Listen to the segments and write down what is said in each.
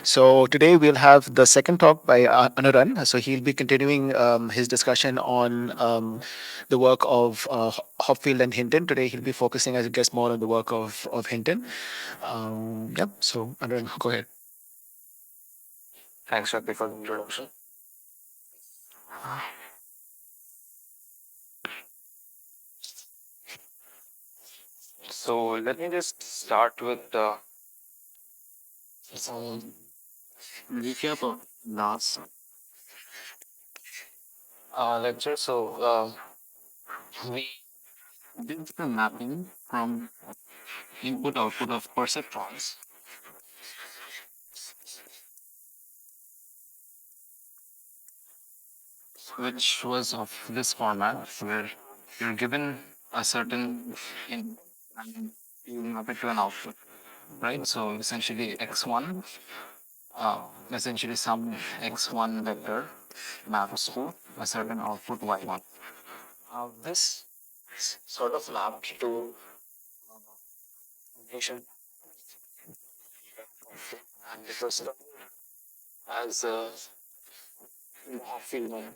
So today we'll have the second talk by Anuran. So he'll be continuing his discussion on the work of Hopfield and Hinton. Today he'll be focusing, as I guess, more on the work of Hinton. Yep. So Anuran, go ahead. Thanks, Shakti, for the introduction. So let me just start with some recap of last lecture. We did the mapping from input output of perceptrons, which was of this format where you're given a certain input and you map it to an output, right? So essentially x1, essentially some x1 vector maps to a certain output y1. This is sort of mapped to nation, and it was done as a field map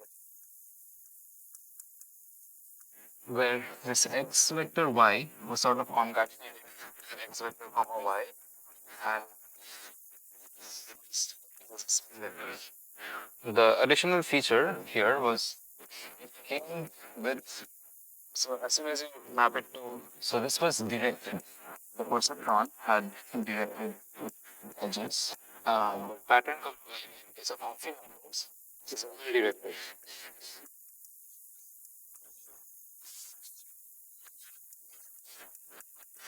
where this x vector y was sort of concatenated x vector comma y and this vector. The additional feature here was it came with, so as soon as you map it to, so this was directed. The perceptron had directed edges. But pattern in case of Amphi networks is only directed.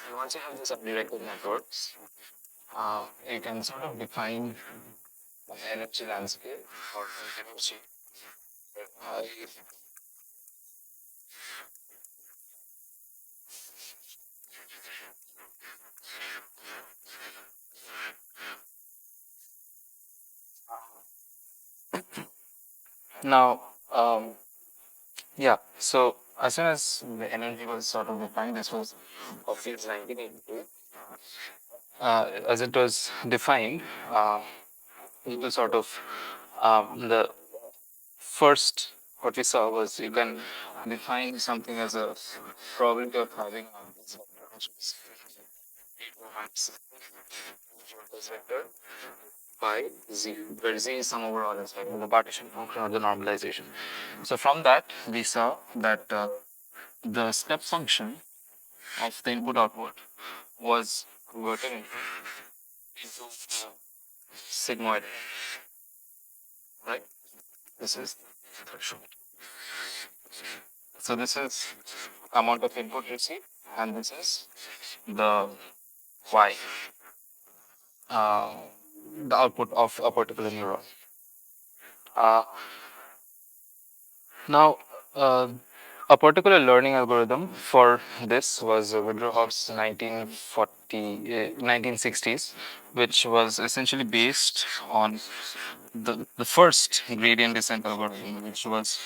And once you have these undirected networks, you can sort of define an energy landscape or an energy. Uh, now, yeah, so as soon as the energy was sort of defined, this was of fields 1982. As it was defined, it was sort of the first what we saw was you can define something as a probability of having this vector, which is this vector by z, where z is some overall aspect of the partition function or the normalization. So from that, we saw that the step function of the input output was converted into sigmoid, right? This is threshold. So this is amount of input received, and this is the y, uh, the output of a particular neuron. Uh, now, a particular learning algorithm for this was Woodrow-Hobbs' 1960s, which was essentially based on the first gradient descent algorithm, which was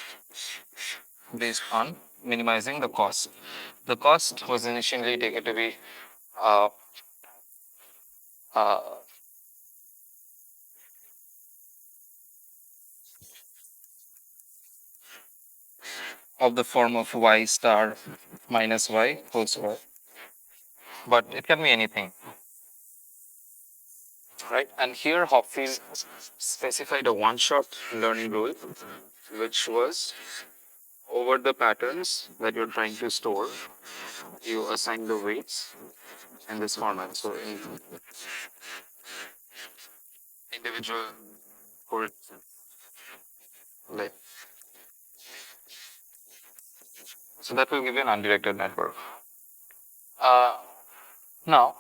based on minimizing the cost. The cost was initially taken to be uh, uh, of the form of y star minus y whole square, but it can be anything, right? And here Hopfield specified a one-shot learning rule, which was over the patterns that you're trying to store, you assign the weights in this format. So in individual code, like, so that will give you an undirected network. Uh, Now,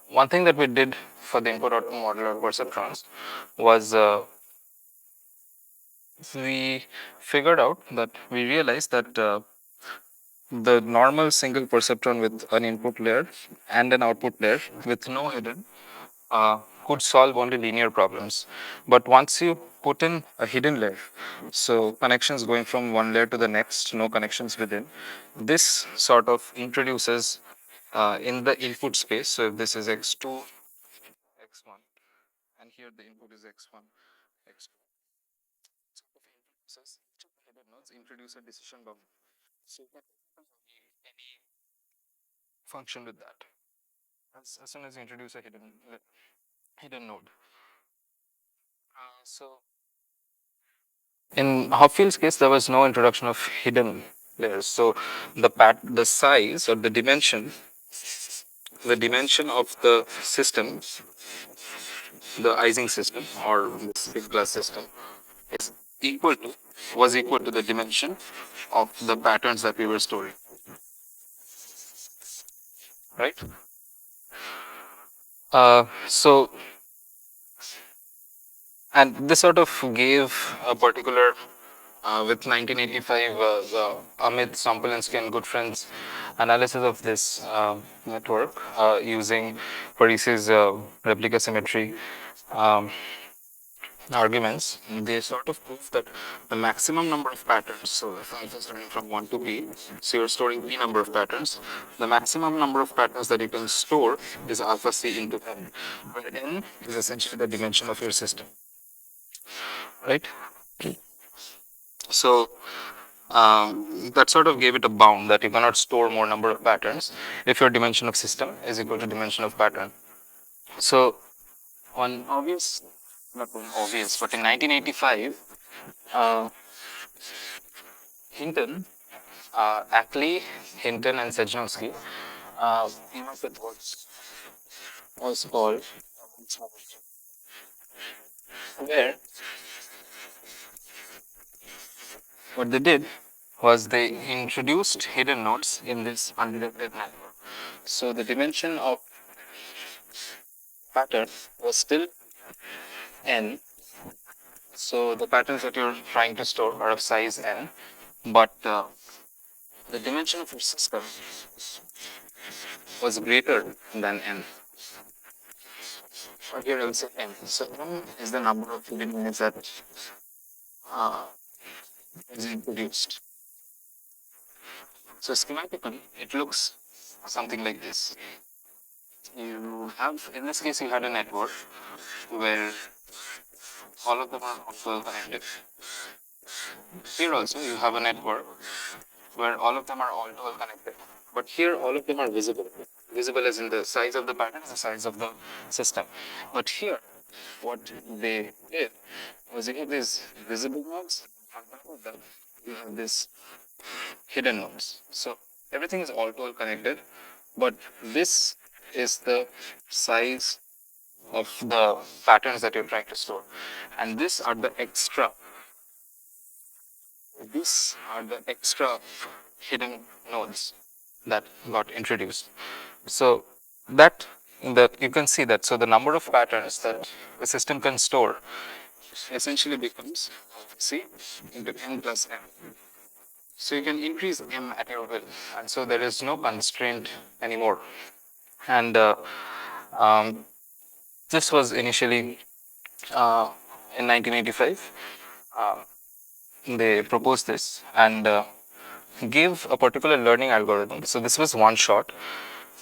one thing that we did for the input output model of perceptrons was we figured out that we realized that the normal single perceptron with an input layer and an output layer with no hidden could solve only linear problems. But once you put in a hidden layer, so connections going from one layer to the next, no connections within, this sort of introduces in the input space. So if this is x2, x1, and here the input is x1, x2. So if input process, each of the hidden nodes introduce a decision boundary. So you can any function with that. As soon as you introduce a hidden node. So in Hopfield's case, there was no introduction of hidden layers. So the size or the dimension of the system, the Ising system or this big glass system, is equal to was equal to the dimension of the patterns that we were storing, right? So and this sort of gave a particular with 1985 Amit Sampolinsky and good friends analysis of this network using Paris's replica symmetry um, arguments. They sort of prove that the maximum number of patterns, so if alpha is starting from 1 to p, so you're storing p number of patterns, the maximum number of patterns that you can store is alpha c into n, where n is essentially the dimension of your system, right? So that sort of gave it a bound that you cannot store more number of patterns if your dimension of system is equal to dimension of pattern. So one obvious, not one obvious, but in 1985, Hinton, Ackley, Hinton, and Sejnowski came up with what was called where what they did was they introduced hidden nodes in this undirected network. So the dimension of pattern was still n. So the patterns that you're trying to store are of size n, but the dimension of your system was greater than n. Or here I will say m. So m is the number of hidden nodes that uh, is introduced. So schematically, it looks something like this. You have, in this case, you had a network where all of them are also connected. Here also, you have a network where all of them are all connected. But here, all of them are visible. Visible as in the size of the pattern, the size of the system. But here, what they did was you have these visible nodes. On top of them, you have this hidden nodes. So everything is all connected, but this is the size of the patterns that you're trying to store. And these are the extra hidden nodes that got introduced. So that you can see that. So the number of patterns that the system can store essentially becomes c into n plus m. So you can increase m at your will, and so there is no constraint anymore. And this was initially in 1985. They proposed this and gave a particular learning algorithm. So this was one shot.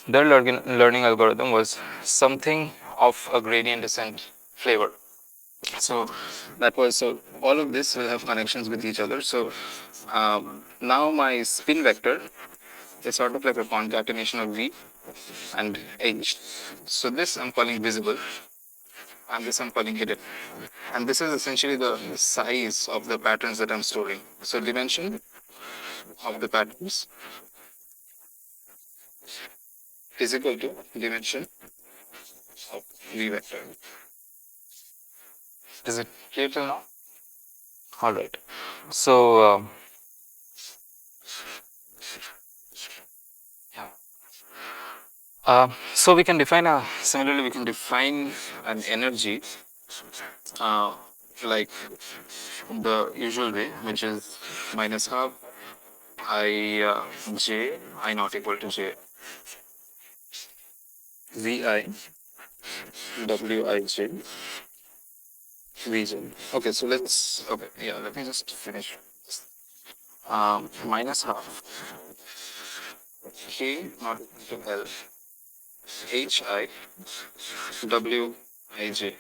Their learning algorithm was something of a gradient descent flavor. So that was so all of this will have connections with each other. So now my spin vector is sort of like a concatenation of V and H. So this I'm calling visible and this I'm calling hidden. And this is essentially the size of the patterns that I'm storing. So dimension of the patterns is equal to dimension of V vector. Is it clear till now? All right. So yeah. So we can define similarly we can define an energy like the usual way, which is minus half I j I not equal to j vi wij vj. Okay, so let me just finish. Minus half k not equal to l hi wij.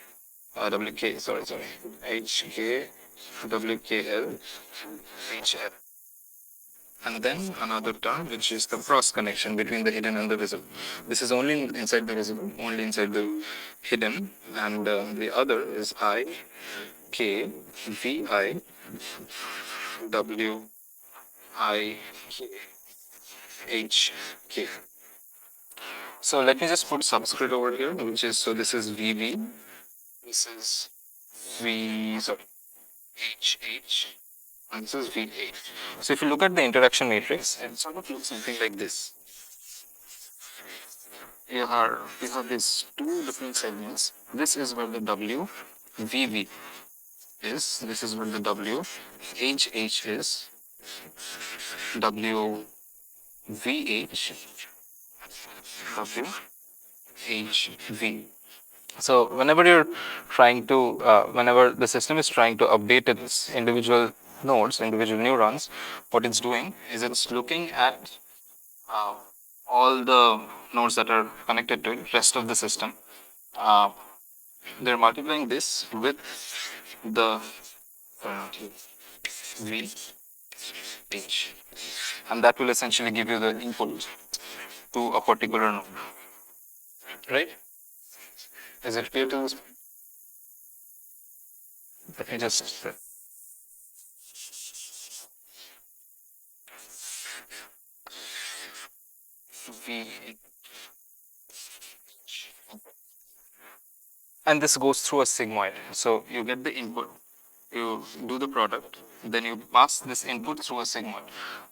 WK, sorry, HK, WKL, HL. And then another term which is the cross connection between the hidden and the visible. This is only inside the visible, only inside the hidden, and the other is I, K, V, I, W, I, K, H, K. So let me just put subscript over here, which is, so this is VB, this is sorry, HH, and this is VH. So if you look at the interaction matrix, it sort of looks something like this. These are these two different segments. This is where the W, VV is. This is where the W, HH is. W, VH, W, HV. So whenever you're trying to, whenever the system is trying to update its individual nodes, individual neurons, what it's doing is it's looking at uh, all the nodes that are connected to it, rest of the system. Uh, they're multiplying this with the V, H, and that will essentially give you the input to a particular node. Right? Is it clear to this? Let me just V, and this goes through a sigmoid. So you get the input, you do the product, then you pass this input through a sigmoid.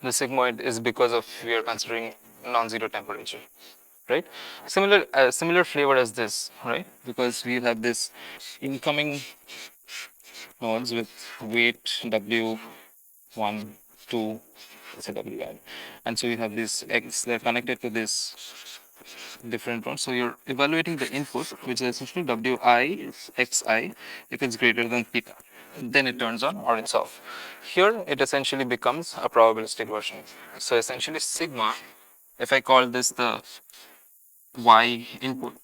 The sigmoid is because of we are considering non-zero temperature, right? Similar flavor as this, right? Because we have this incoming nodes with weight W1, 2, say WI, and so you have this X. They're connected to this different ones. So you're evaluating the input, which is essentially Wi Xi, if it's greater than theta. Then it turns on or it's off. Here it essentially becomes a probabilistic version. So essentially sigma, if I call this the Y input,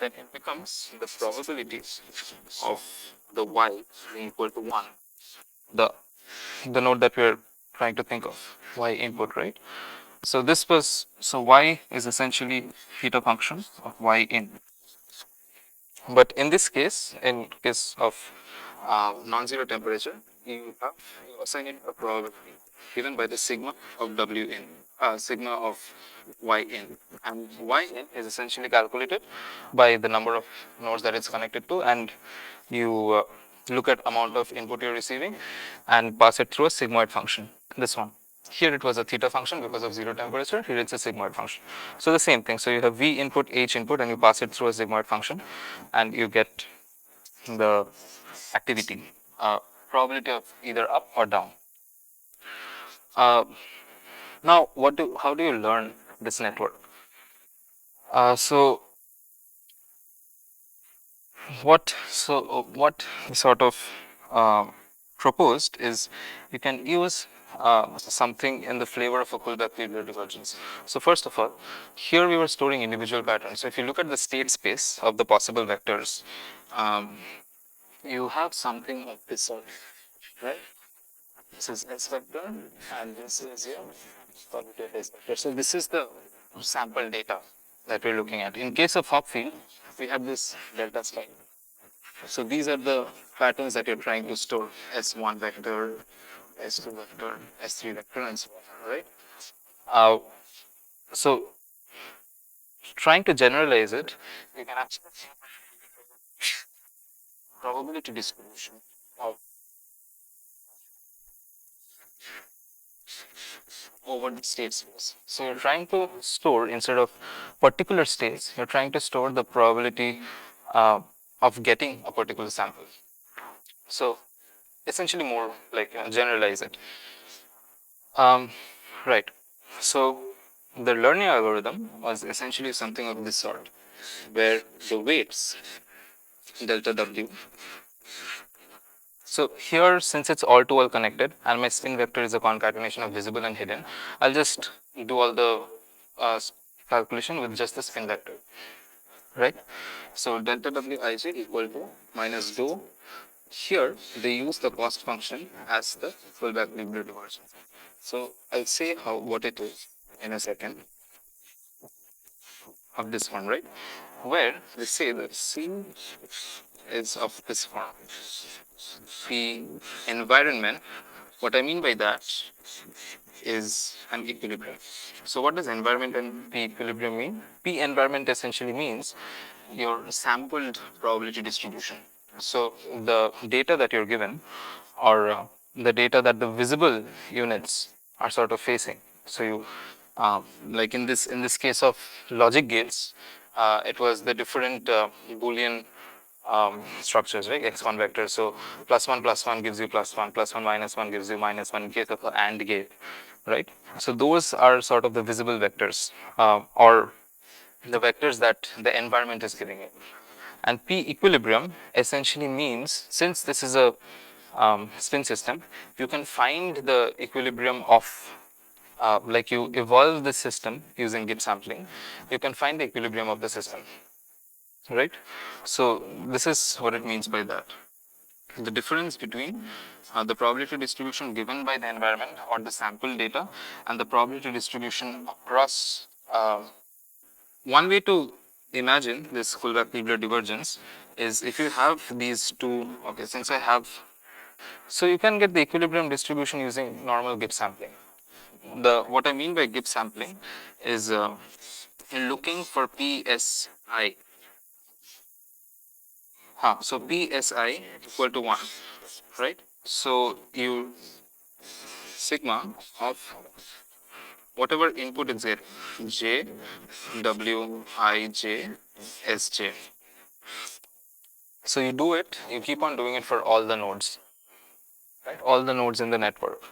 then it becomes the probability of the Y being equal to 1. The the node that we're trying to think of, Y input, right? So this was, so Y is essentially theta function of Y in. But in this case, in case of non-zero temperature, you assign it a probability given by the sigma of W in, sigma of Y in. And Y in is essentially calculated by the number of nodes that it's connected to, and you look at amount of input you're receiving and pass it through a sigmoid function, this one. Here it was a theta function because of zero temperature. Here it's a sigmoid function. So the same thing. So you have V input, H input, and you pass it through a sigmoid function, and you get the activity, probability of either up or down. Uh, now, how do you learn this network? So what sort of proposed is you can use something in the flavor of a Kullback-Leibler divergence. So first of all, here we were storing individual patterns. So if you look at the state space of the possible vectors, you have something of this sort, right? This is S vector and this is your quantitative S vector. So this is the sample data that we're looking at. In case of Hopfield, we have this delta spike. So these are the patterns that you're trying to store: S1 vector, S2 vector, S3 vector, and so on, right? So trying to generalize it, you can actually see probability distribution of over the state space. So you're trying to store, instead of particular states, you're trying to store the probability of getting a particular sample. So essentially more like generalize it. Right. So the learning algorithm was essentially something of this sort, where the weights delta W. So here, since it's all to all connected and my spin vector is a concatenation of visible and hidden, I'll just do all the calculation with just the spin vector. right? So delta wij equal to minus dou. Here they use the cost function as the fullback linear divergence. So I'll say how what it is in a second of this one, right? Where they say that C is of this form. P environment. What I mean by that is an equilibrium. So what does environment and P equilibrium mean? P environment essentially means your sampled probability distribution. So the data that you're given, or the data that the visible units are sort of facing. So you, like in this case of logic gates, it was the different Boolean structures, right? X1 vector. So plus one gives you plus one minus one gives you minus one in case of an AND gate, right? So those are sort of the visible vectors, or the vectors that the environment is giving you. And P equilibrium essentially means, since this is a spin system, you can find the equilibrium of, like you evolve the system using Gibbs sampling, you can find the equilibrium of the system, right? So this is what it means by that. The difference between the probability distribution given by the environment or the sample data and the probability distribution across. One way to imagine this fullback-Niebler divergence is if you have these two, okay, since I have, so you can get the equilibrium distribution using normal Gibbs sampling. What I mean by Gibbs sampling is looking for PSI. So PSI equal to 1, right? So you sigma of whatever input is there, J, W, I, J, S, J. So you do it, you keep on doing it for all the nodes, right? All the nodes in the network.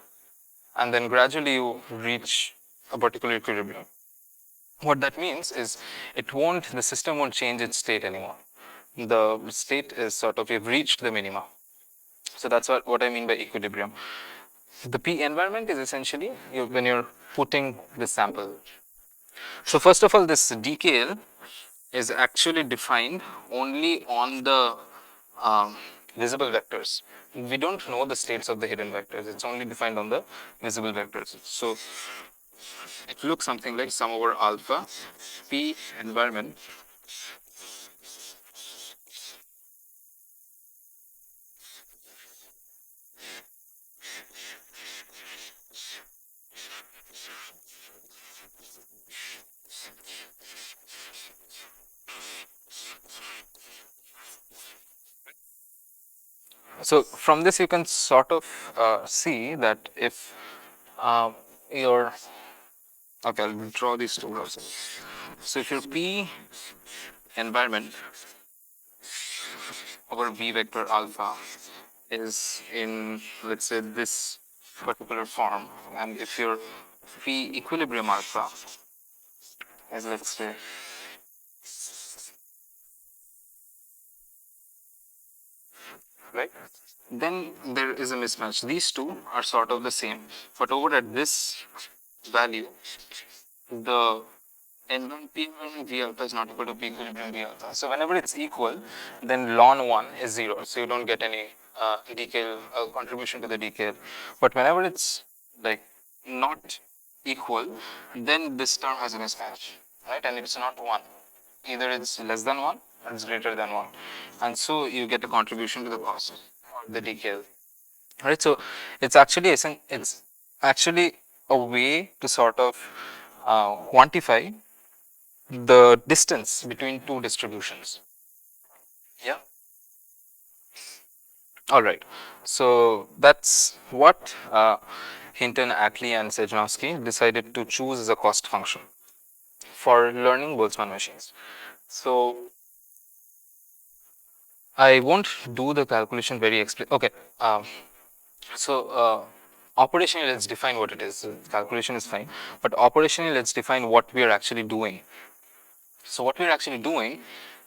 And then gradually you reach a particular equilibrium. What that means is the system won't change its state anymore. The state is sort of, you've reached the minima. So that's what I mean by equilibrium. The P environment is essentially when you're putting the sample. So first of all, this DKL is actually defined only on the visible vectors. We don't know the states of the hidden vectors. It's only defined on the visible vectors. So it looks something like sum over alpha P environment So from this you can sort of see that if your, okay, I'll draw these two also. So if your P environment over V vector alpha is in, let's say, this particular form, and if your P equilibrium alpha is, let's say, right, then there is a mismatch. These two are sort of the same, but over at this value, the N1 P environment V alpha is not equal to P equilibrium V alpha. So whenever it's equal, then ln 1 is 0. So you don't get any DKL contribution to the DKL. But whenever it's like not equal, then this term has a mismatch, right? And it's not 1. Either it's less than 1 or it's greater than 1. And so you get a contribution to the cost or the DKL. Right? So it's actually a way to sort of quantify the distance between two distributions. Yeah. All right. So that's what Hinton, Ackley, and Sejnowski decided to choose as a cost function for learning Boltzmann machines. So I won't do the calculation very Okay. So operationally, let's define what it is. Calculation is fine, but operationally, let's define what we are actually doing. So what we're actually doing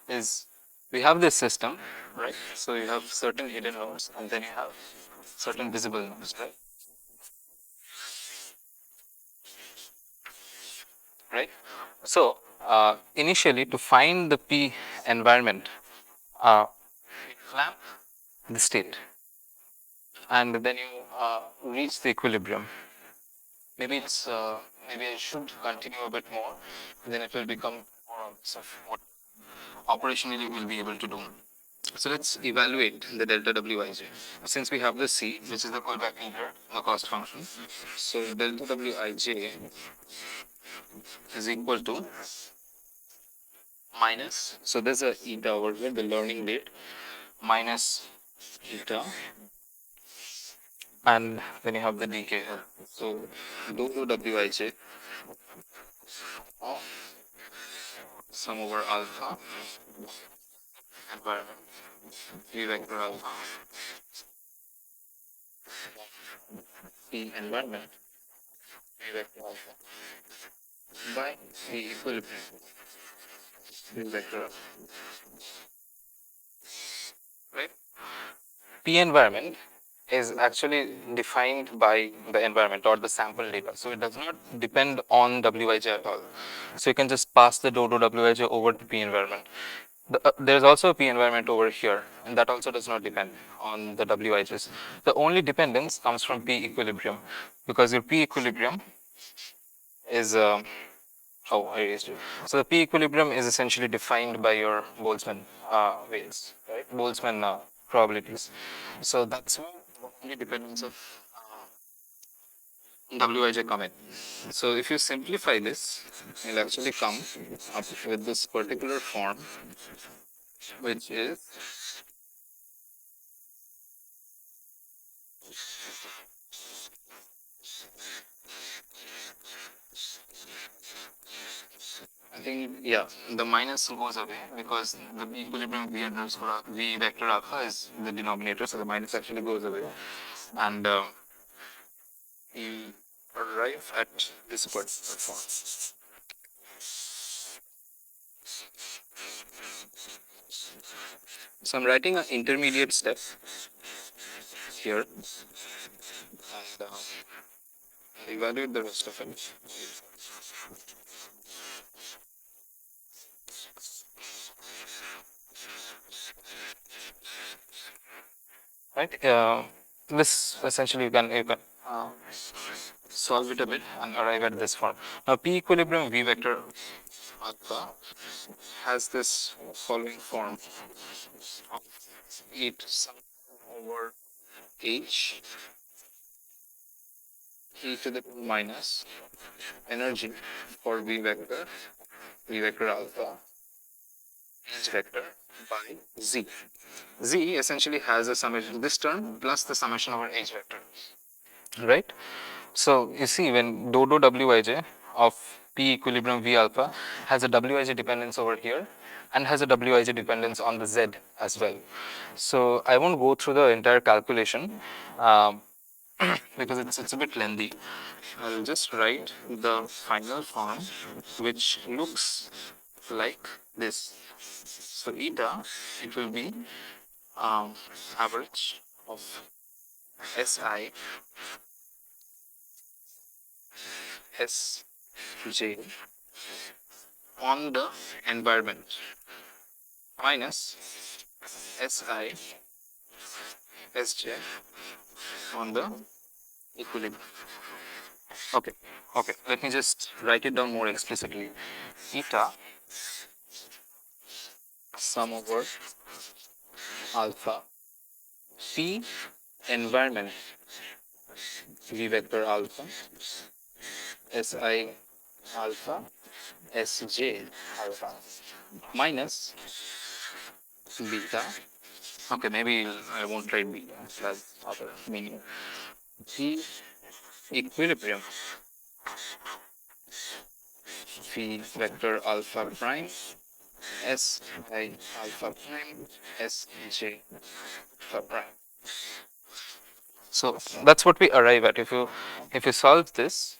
is we have this system, right? So you have certain hidden nodes and then you have certain visible nodes, right? Right? So Initially, to find the P environment, you clamp the state, and then you reach the equilibrium. Maybe maybe I should continue a bit more, then it will become more obvious of what operationally we'll be able to do. So let's evaluate the delta Wij. Since we have the C, which is the Kullback meter, the cost function. So delta Wij is equal to minus. So there's a eta over here, the learning rate, minus eta, and then you have the decay. So dou Wij of sum over alpha environment v vector alpha p environment v vector alpha by the equilibrium v vector alpha. Right? P environment is actually defined by the environment or the sample data. So it does not depend on Wij at all. So you can just pass the dou Wij over to P environment. There's also a P environment over here, and that also does not depend on the Wij's. The only dependence comes from P equilibrium, because your P equilibrium is oh, I erased it. So the P equilibrium is essentially defined by your Boltzmann weights, right? Boltzmann probabilities. So that's where the only dependence of Wij come in. So if you simplify this, you'll actually come up with this particular form, which is I think, yeah, the minus goes away because the equilibrium v underscore v vector alpha is the denominator, so the minus actually goes away, and you arrive at this particular form. So I'm writing an intermediate step here, and evaluate the rest of it. Right? This essentially you can solve it a bit and arrive at this form. Now P equilibrium V vector alpha has this following form of 8 sum over H e to the 2 minus energy for V vector alpha, H vector by Z. Z essentially has a summation, this term plus the summation over H vector, right? So you see when dou Wij of P equilibrium V alpha has a Wij dependence over here and has a Wij dependence on the Z as well. So I won't go through the entire calculation because it's a bit lengthy. I'll just write the final form, which looks like this. So eta, it will be average of Si Sj on the environment minus Si Sj on the equilibrium. Okay, okay. Let me just write it down more explicitly. Eta sum over alpha P environment V vector alpha Si alpha Sj alpha minus beta. Okay, maybe I won't write beta. That's other meaning. P equilibrium V vector alpha prime Si alpha prime Sj alpha prime. So that's what we arrive at. If you solve this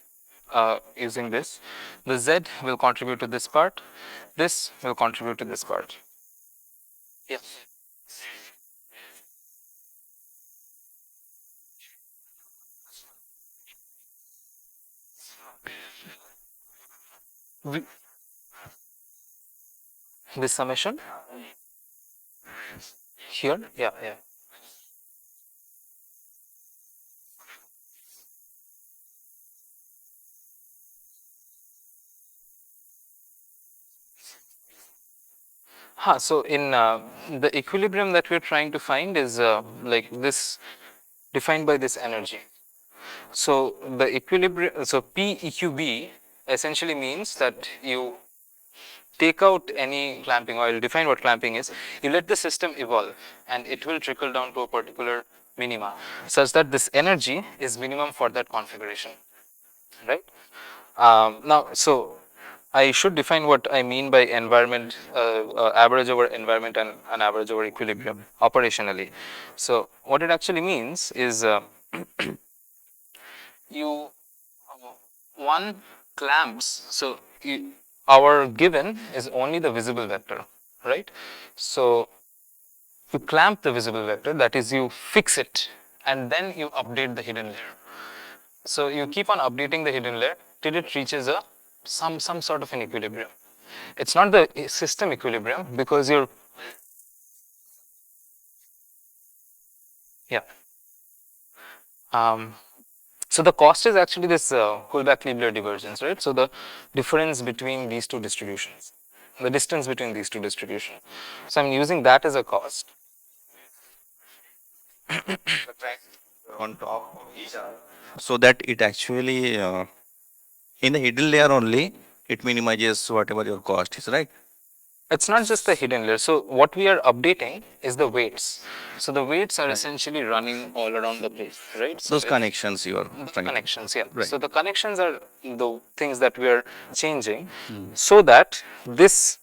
using this, the Z will contribute to this part. This will contribute to this part. Yeah. this summation here. Yeah, yeah. So in the equilibrium that we're trying to find is like this, defined by this energy. So the equilibrium, so PEQB essentially means that you take out any clamping, or I'll define what clamping is. You let the system evolve and it will trickle down to a particular minima such that this energy is minimum for that configuration, right? Now, so I should define what I mean by environment, average over environment and an average over equilibrium operationally. So what it actually means is you one clamps. So our given is only the visible vector, right? So you clamp the visible vector, that is, you fix it, and then you update the hidden layer. So you keep on updating the hidden layer till it reaches a some sort of an equilibrium. It's not the system equilibrium because you're, yeah. Um, so the cost is actually this Kullback-Leibler divergence, right? So the difference between these two distributions, the distance between these two distributions. So I'm using that as a cost. On top of each other, so that it actually in the hidden layer only it minimizes whatever your cost is, right? It's not just the hidden layer. So what we are updating is the weights. So the weights are essentially running all around the place, right? So Those connections you are the trying to, connections, yeah. right. So the connections are the things that we are changing so that this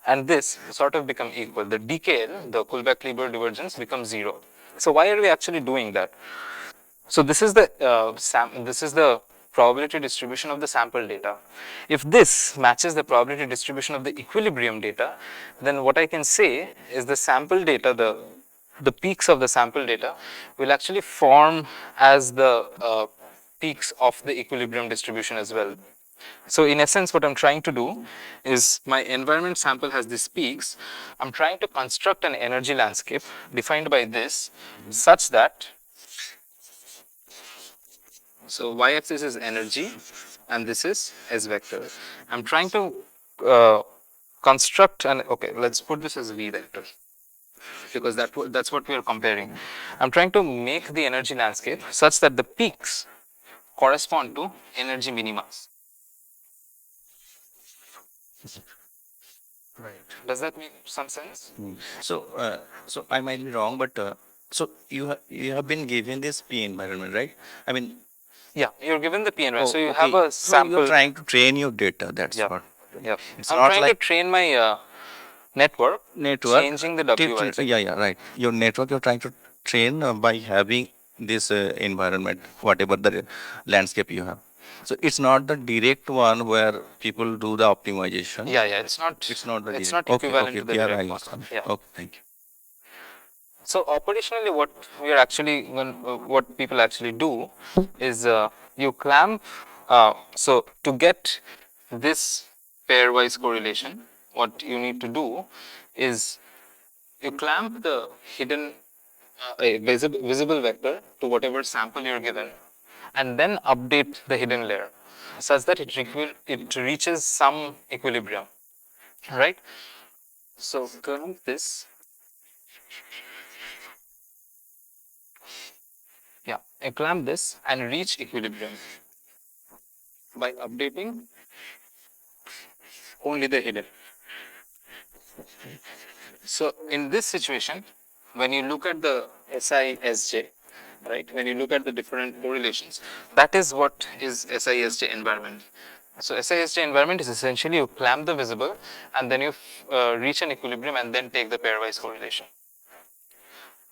and this sort of become equal. The DKL, the Kullback-Leibler divergence, becomes zero. So why are we actually doing that? So this is the this is the probability distribution of the sample data. If this matches the probability distribution of the equilibrium data, then what I can say is the sample data, the peaks of the sample data will actually form as the peaks of the equilibrium distribution as well. So in essence, what I'm trying to do is my environment sample has these peaks. I'm trying to construct an energy landscape defined by this such that, so y-axis is energy and this is S vector. I'm trying to construct an, okay, let's put this as V vector because that's what we are comparing. I'm trying to make the energy landscape such that the peaks correspond to energy minima. Right. Does that make some sense? So so I might be wrong, but so you have been given this P environment, right? I mean, Yeah, you're given the PNY. oh, So you have okay. a So you're sample. trying to train your data. That's Yeah, what. yeah. It's I'm not trying to like train my network, network. changing the WIZ. Yeah, yeah, right. Your network you're trying to train by having this environment, whatever the landscape you have. So it's not the direct one where people do the optimization. Yeah, yeah. It's not. It's not the It's direct. not Okay, equivalent okay. to the Yeah, direct I one. understand. Yeah. Okay, thank you. So operationally, what we are actually what people actually do is you clamp. So to get this pairwise correlation, what you need to do is you clamp the hidden a visible vector to whatever sample you're given, and then update the hidden layer such that it reaches some equilibrium, right? So clamp this. Yeah, I clamp this and reach equilibrium by updating only the hidden. So in this situation, when you look at the SISJ, right, when you look at the different correlations, that is what is SISJ environment. So SISJ environment is essentially you clamp the visible and then you reach an equilibrium and then take the pairwise correlation.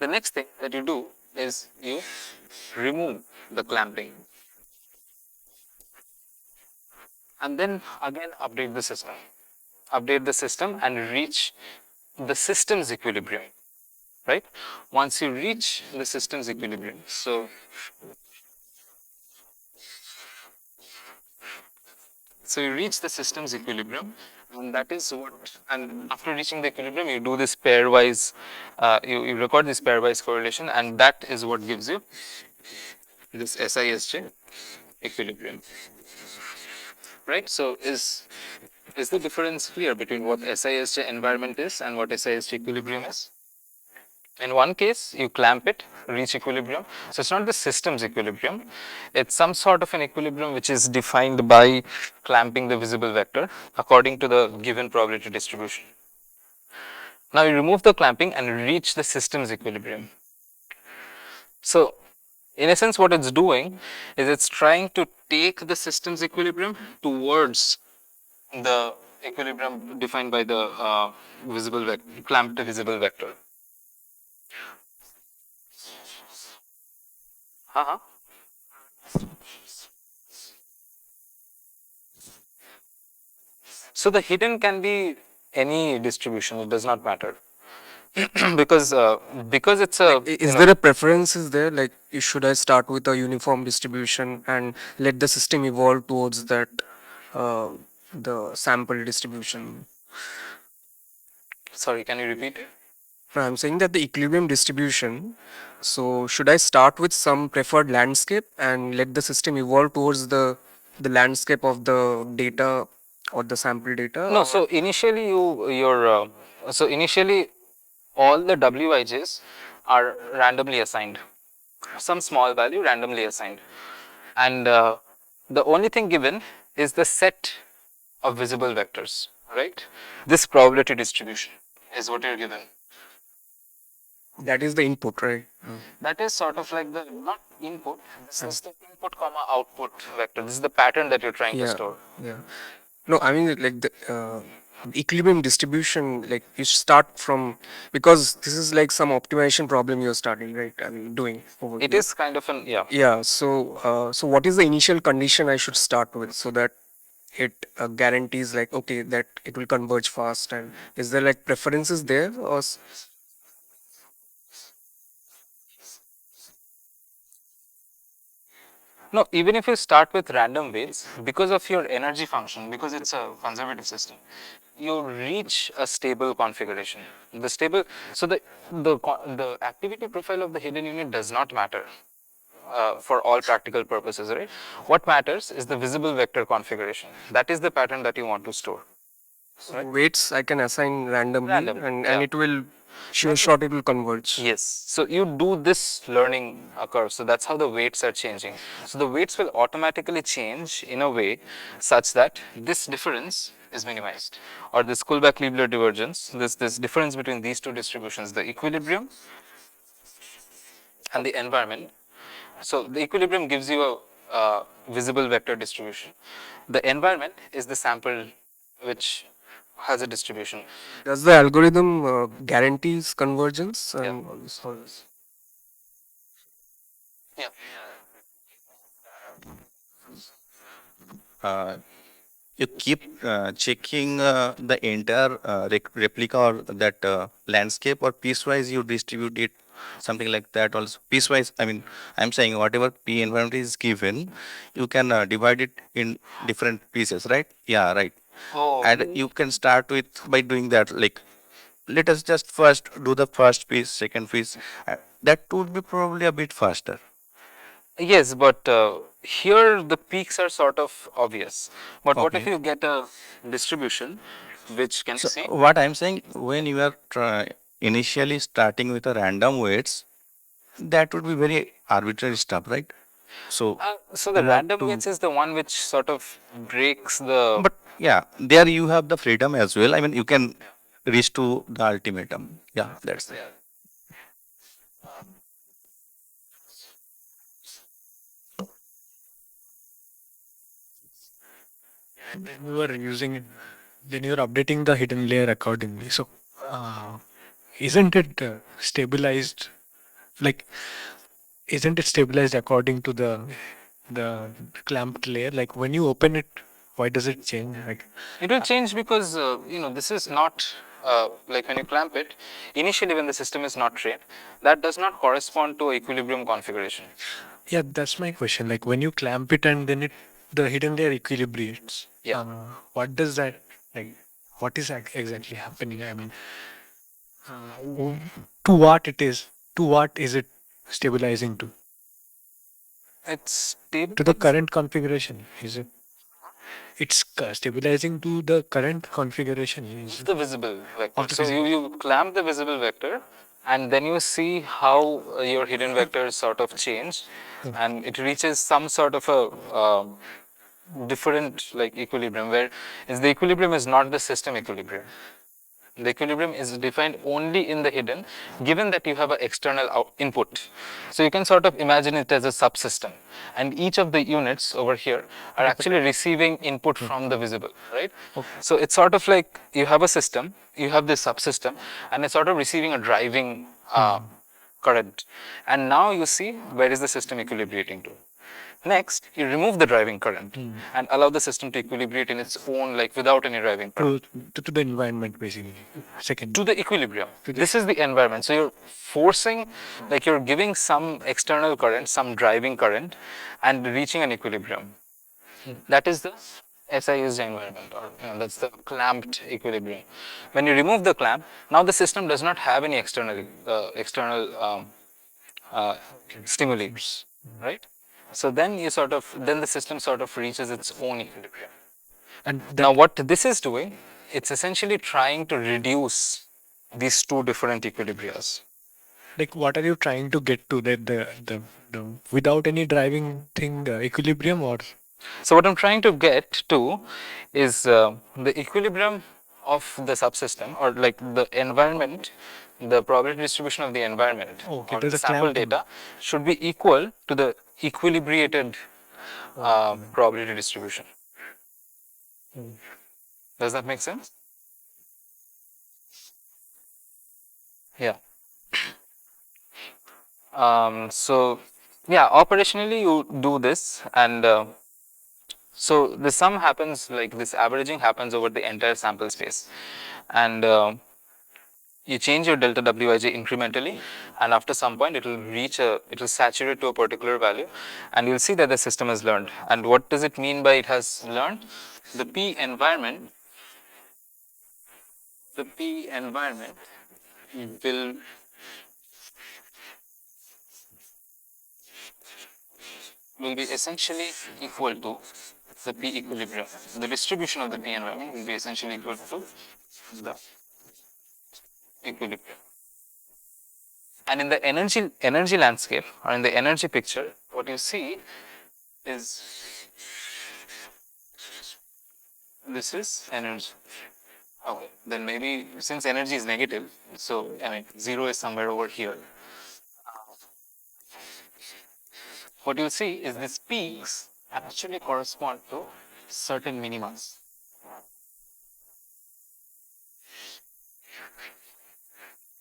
The next thing that you do is you remove the clamping and then again update the system. Update the system and reach the system's equilibrium, right? Once you reach the system's equilibrium, so you reach the system's equilibrium, And that is what, and after reaching the equilibrium, you do this pairwise, you record this pairwise correlation, and that is what gives you this SISJ equilibrium. Right? So is the difference clear between what SISJ environment is and what SISJ equilibrium is? In one case, you clamp it, reach equilibrium. So it's not the system's equilibrium. It's some sort of an equilibrium which is defined by clamping the visible vector according to the given probability distribution. Now you remove the clamping and reach the system's equilibrium. So in essence, what it's doing is it's trying to take the system's equilibrium towards the equilibrium defined by the visible clamped visible vector. Uh-huh. So the hidden can be any distribution; it does not matter because it's a Is there a preference? Is there like should I start with a uniform distribution and let the system evolve towards that uh, the sample distribution? sorry, can you repeat it? No, I'm saying that the equilibrium distribution. So should I start with some preferred landscape and let the system evolve towards the landscape of the data or the sample data? No, or- so initially so initially all the Wijs are randomly assigned, some small value randomly assigned, and the only thing given is the set of visible vectors, right? This probability distribution is what you're given. that is the input, right? That is sort of like the not input. This is the input comma output vector. This is the pattern that you're trying to Yeah, store. yeah. No, I mean like the equilibrium distribution. Like you start from because this is like some optimization problem you're starting, right? I mean doing over It here. is kind of an yeah. Yeah. So what is the initial condition I should start with so that it guarantees like okay that it will converge fast and is there like preferences there or No, even if you start with random weights, because of your energy function, because it's a conservative system, you reach a stable configuration. The stable, so the activity profile of the hidden unit does not matter for all practical purposes, right? What matters is the visible vector configuration. That is the pattern that you want to store. weights I can assign randomly Random, and yeah. it will sure shot it will converge. Yes. So you do this learning curve. So that's how the weights are changing. So the weights will automatically change in a way such that this difference is minimized, or this Kullback-Leibler divergence, this difference between these two distributions, the equilibrium and the environment. So the equilibrium gives you a visible vector distribution. The environment is the sample which has a distribution. Does the algorithm guarantees convergence and all this? Yeah. uh, you keep checking the entire replica or that landscape, or piecewise you distribute it, something like that also. Piecewise, I mean, I'm saying whatever P environment is given, you can divide it in different pieces, right? Yeah, right. Oh. And you can start with by doing that, like, let us just first do the first piece, second piece. That would be probably a bit faster. Yes, but here the peaks are sort of obvious. But what if Okay. you get a distribution which can you So see? what I'm saying, when you are initially starting with a random weights, that would be very arbitrary stuff, right? So So the you have random to, weights is the one which sort of breaks the. but yeah, there you have the freedom as well. I mean, you can reach to the ultimatum. Yeah, that's it. Then you are using it, then you are updating the hidden layer accordingly. So, isn't it stabilized? Like, isn't it stabilized according to the clamped layer? Like when you open it, why does it change? Like, It will change because this is not like when you clamp it. Initially, when the system is not trained, that does not correspond to equilibrium configuration. yeah, that's my question. Like when you clamp it and then the hidden layer equilibrates. Yeah. What does that like? what is exactly happening? I mean, to what it is, to what is it stabilizing to? It's To the stabilized. current configuration, is it? It's stabilizing to the current configuration. Is The visible vector. of the So you clamp the visible vector and then you see how your hidden vectors sort of change and it reaches some sort of a different like equilibrium where is the equilibrium is not the system equilibrium. The equilibrium is defined only in the hidden, given that you have an external input. So you can sort of imagine it as a subsystem, and each of the units over here are actually receiving input from the visible, right? So it's sort of like you have a system, you have this subsystem, and it's sort of receiving a driving current. And now you see where is the system equilibrating to. Next, you remove the driving current and allow the system to equilibrate in its own, like without any driving current. to the environment basically. Second. To the equilibrium. This is the environment. So you're forcing, like you're giving some external current, some driving current, and reaching an equilibrium. That is the SI-used environment, or that's the clamped equilibrium. When you remove the clamp, now the system does not have any external stimuli, right? So then then the system sort of reaches its own equilibrium. And Now what this is doing, it's essentially trying to reduce these two different equilibrias. like, what are you trying to get to? The without any driving thing equilibrium, or So what I'm trying to get to is the equilibrium of the subsystem, or like the environment, the probability distribution of the environment Okay, or there's the a sample clamp. data should be equal to the equilibrated probability distribution. Does that make sense? Yeah. So yeah, operationally you do this, and so the sum happens, like this averaging happens over the entire sample space, and you change your delta Wij incrementally, and after some point it will saturate to a particular value, and you'll see that the system has learned. And what does it mean by it has learned? The P environment will be essentially equal to the P equilibrium. The distribution of the P environment will be essentially equal to the equilibrium. And in the energy landscape, or in the energy picture, what you see is this is energy. Okay, then maybe since energy is negative, so I mean 0 is somewhere over here. What you'll see is these peaks actually correspond to certain minimas.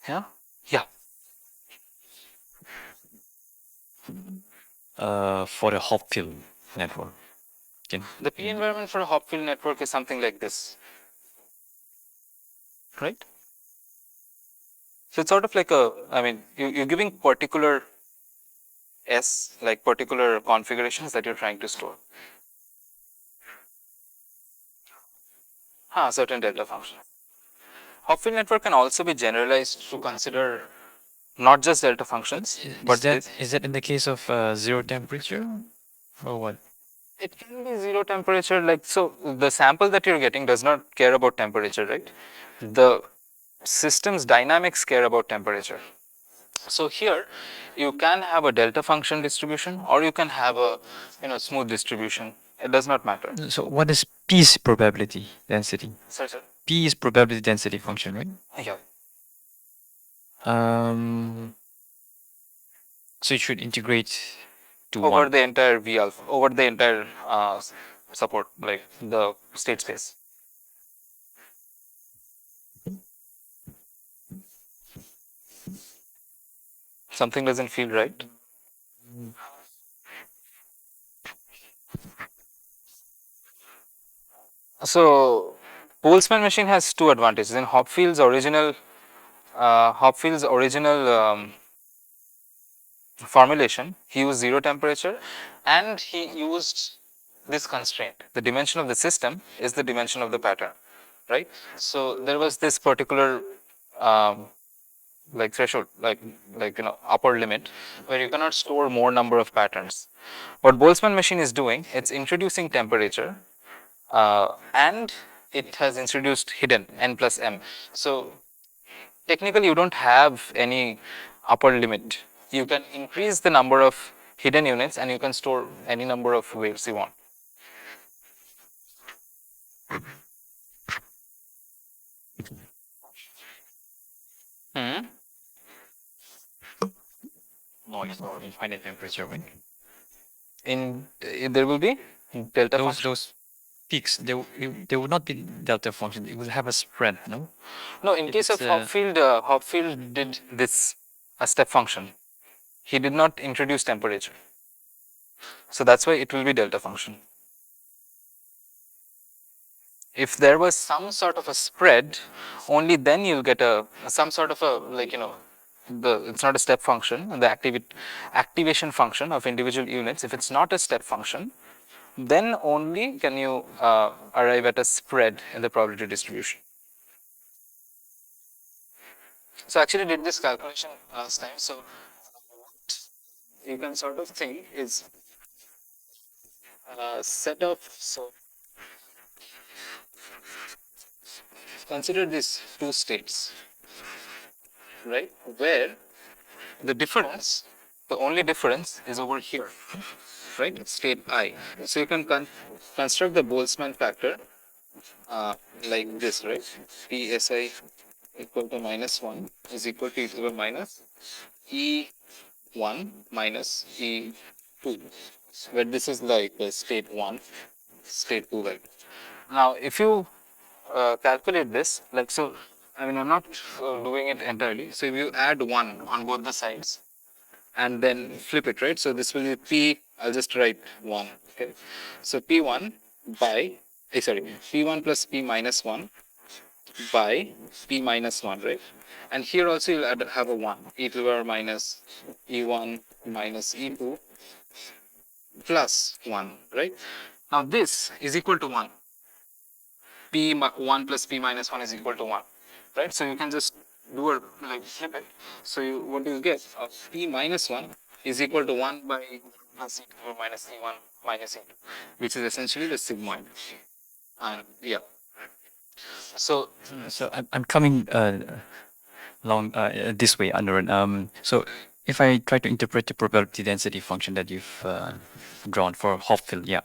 Yeah? Yeah. For a Hopfield network. The P environment for a Hopfield network is something like this. Right? So it's sort of like I mean, you're giving particular S, like particular configurations that you're trying to store. Certain delta function. Hopfield network can also be generalized to consider not just delta functions, but Is that in the case of zero temperature or what? it can be zero temperature. Like, so the sample that you're getting does not care about temperature, right? The system's dynamics care about temperature. So here you can have a delta function distribution, or you can have a smooth distribution. It does not matter. So what is P's probability density? Sorry, sir. P is probability density function, right? Yeah. So it should integrate to Over 1. the entire V alpha, over the entire support, like the state space. Something doesn't feel right. So Boltzmann machine has two advantages. In Hopfield's original formulation, he used zero temperature, and he used this constraint. The dimension of the system is the dimension of the pattern. right? So there was this particular um, like threshold, like upper limit, where you cannot store more number of patterns. What Boltzmann machine is doing, it's introducing temperature, and it has introduced hidden n plus m. So technically, you don't have any upper limit. You can increase the number of hidden units, and you can store any number of waves you want. Hmm. Noise or infinite temperature, right? In there will be delta Those function. those peaks, they would not be delta function. It would have a spread, no? No, in case of It's Hopfield, Hopfield did this a step function. He did not introduce temperature. So that's why it will be delta function. If there was some sort of a spread, only then you'll get a some sort of a it's not a step function, the activation function of individual units. If it's not a step function, then only can you arrive at a spread in the probability distribution. So actually did this calculation last time. So what you can sort of think is a set of, so consider these two states, right, where the difference, the only difference is over here, right, state I. So you can construct the Boltzmann factor like this, right, Psi equal to -1 is equal to e to the minus E1 minus E2, where this is like state 1, state 2, right. Now, if you calculate this, like so, I mean, I'm not doing it entirely. So if you add 1 on both the sides and then flip it, right? So this will be P, I'll just write 1, okay? So P1 by, sorry, P1 plus P minus 1 by P minus 1, right? And here also you'll have a 1, e to the power minus E1 minus E2 plus 1, right? Now this is equal to 1. P1 plus P minus 1 is equal to 1, right? So you can just do a like flip it. So what do you get? P minus 1 is equal to 1 by plus E2 minus E1 minus E2, which is essentially the sigmoid. And yeah. So So I'm coming along this way, Anuran. So if I try to interpret the probability density function that you've drawn for Hopfield, yeah.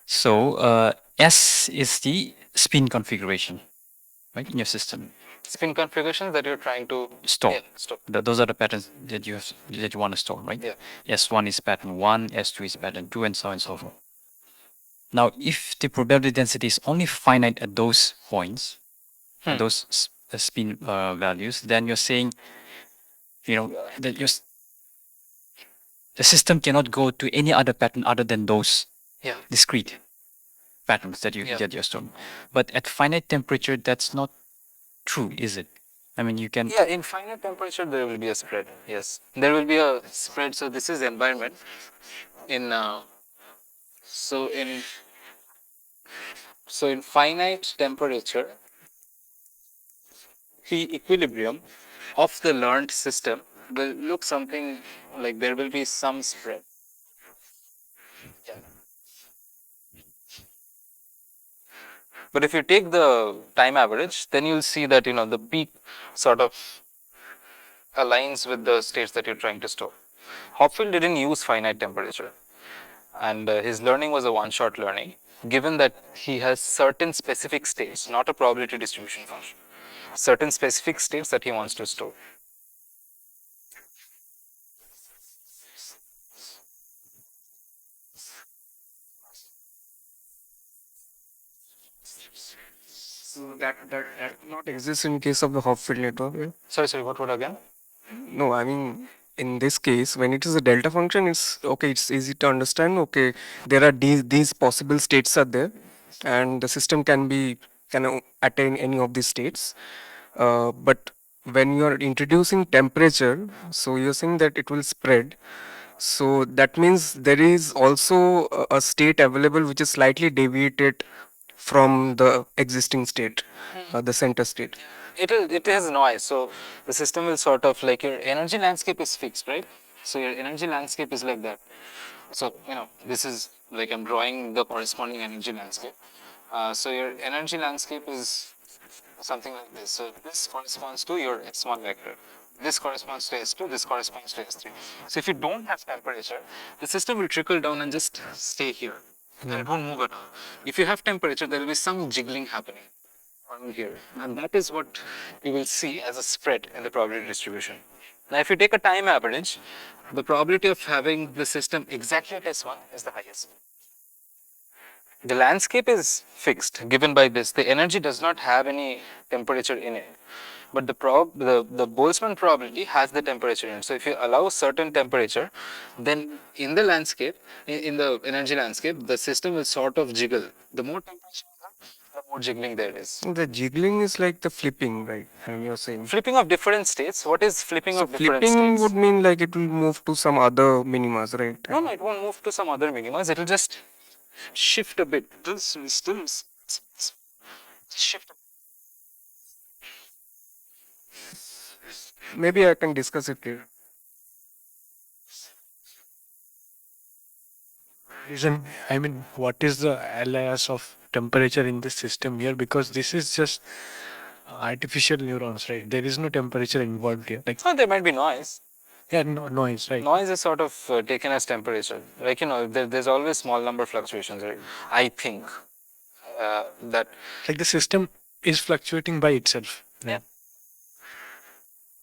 So S is the spin configuration, right, in your system. spin configurations that you're trying to Store. store. Those are the patterns that you want to store, right? Yeah. S1 is pattern 1, S2 is pattern 2, and so on and so forth. Now, if the probability density is only finite at those points, those spin values, then you're saying, that the system cannot go to any other pattern other than those Yeah. discrete patterns that Yeah. you're storing. But at finite temperature, that's not true, is it? I mean, you can. Yeah, in finite temperature there will be a spread. Yes, there will be a spread. So this is environment. So in finite temperature, the equilibrium of the learned system will look something like there will be some spread. Yeah. But if you take the time average, then you'll see that the peak sort of aligns with the states that you're trying to store. Hopfield didn't use finite temperature, and his learning was a one-shot learning, given that he has certain specific states, not a probability distribution function, certain specific states that he wants to store. So that not exists in case of the Hopfield network. Yeah? Sorry, what again? No, I mean in this case, when it is a delta function, it's okay. It's easy to understand. Okay, there are these possible states are there, and the system can attain any of these states. But when you are introducing temperature, so you're saying that it will spread. So that means there is also a state available which is slightly deviated from the existing state, the center state. It has noise, so the system will sort of like your energy landscape is fixed, right? So your energy landscape is like that. So this is like I'm drawing the corresponding energy landscape. So your energy landscape is something like this. So this corresponds to your S1 vector. This corresponds to S2, this corresponds to S3. So if you don't have temperature, the system will trickle down and just stay here. And it won't move at all. If you have temperature, there will be some jiggling happening on here. And that is what you will see as a spread in the probability distribution. Now if you take a time average, the probability of having the system exactly at S1 is the highest. The landscape is fixed given by this. The energy does not have any temperature in it. But the Boltzmann probability has the temperature in it. So if you allow certain temperature, then in the landscape, in the energy landscape, the system will sort of jiggle. The more temperature you have, the more jiggling there is. The jiggling is like the flipping, right? And you're saying. Flipping of different states. What is flipping So of different flipping states? would mean like it will move to some other minimas, right? No, it won't move to some other minimas. It will just shift a bit. This will still shift a bit. Maybe I can discuss it later. Reason, I mean, what is the alias of temperature in this system here? Because this is just artificial neurons, right? There is no temperature involved here. Like, Oh, there might be noise. yeah, no, noise, right? Noise is sort of taken as temperature. Like, there's always small number fluctuations, right? I think that. Like the system is fluctuating by itself. Yeah.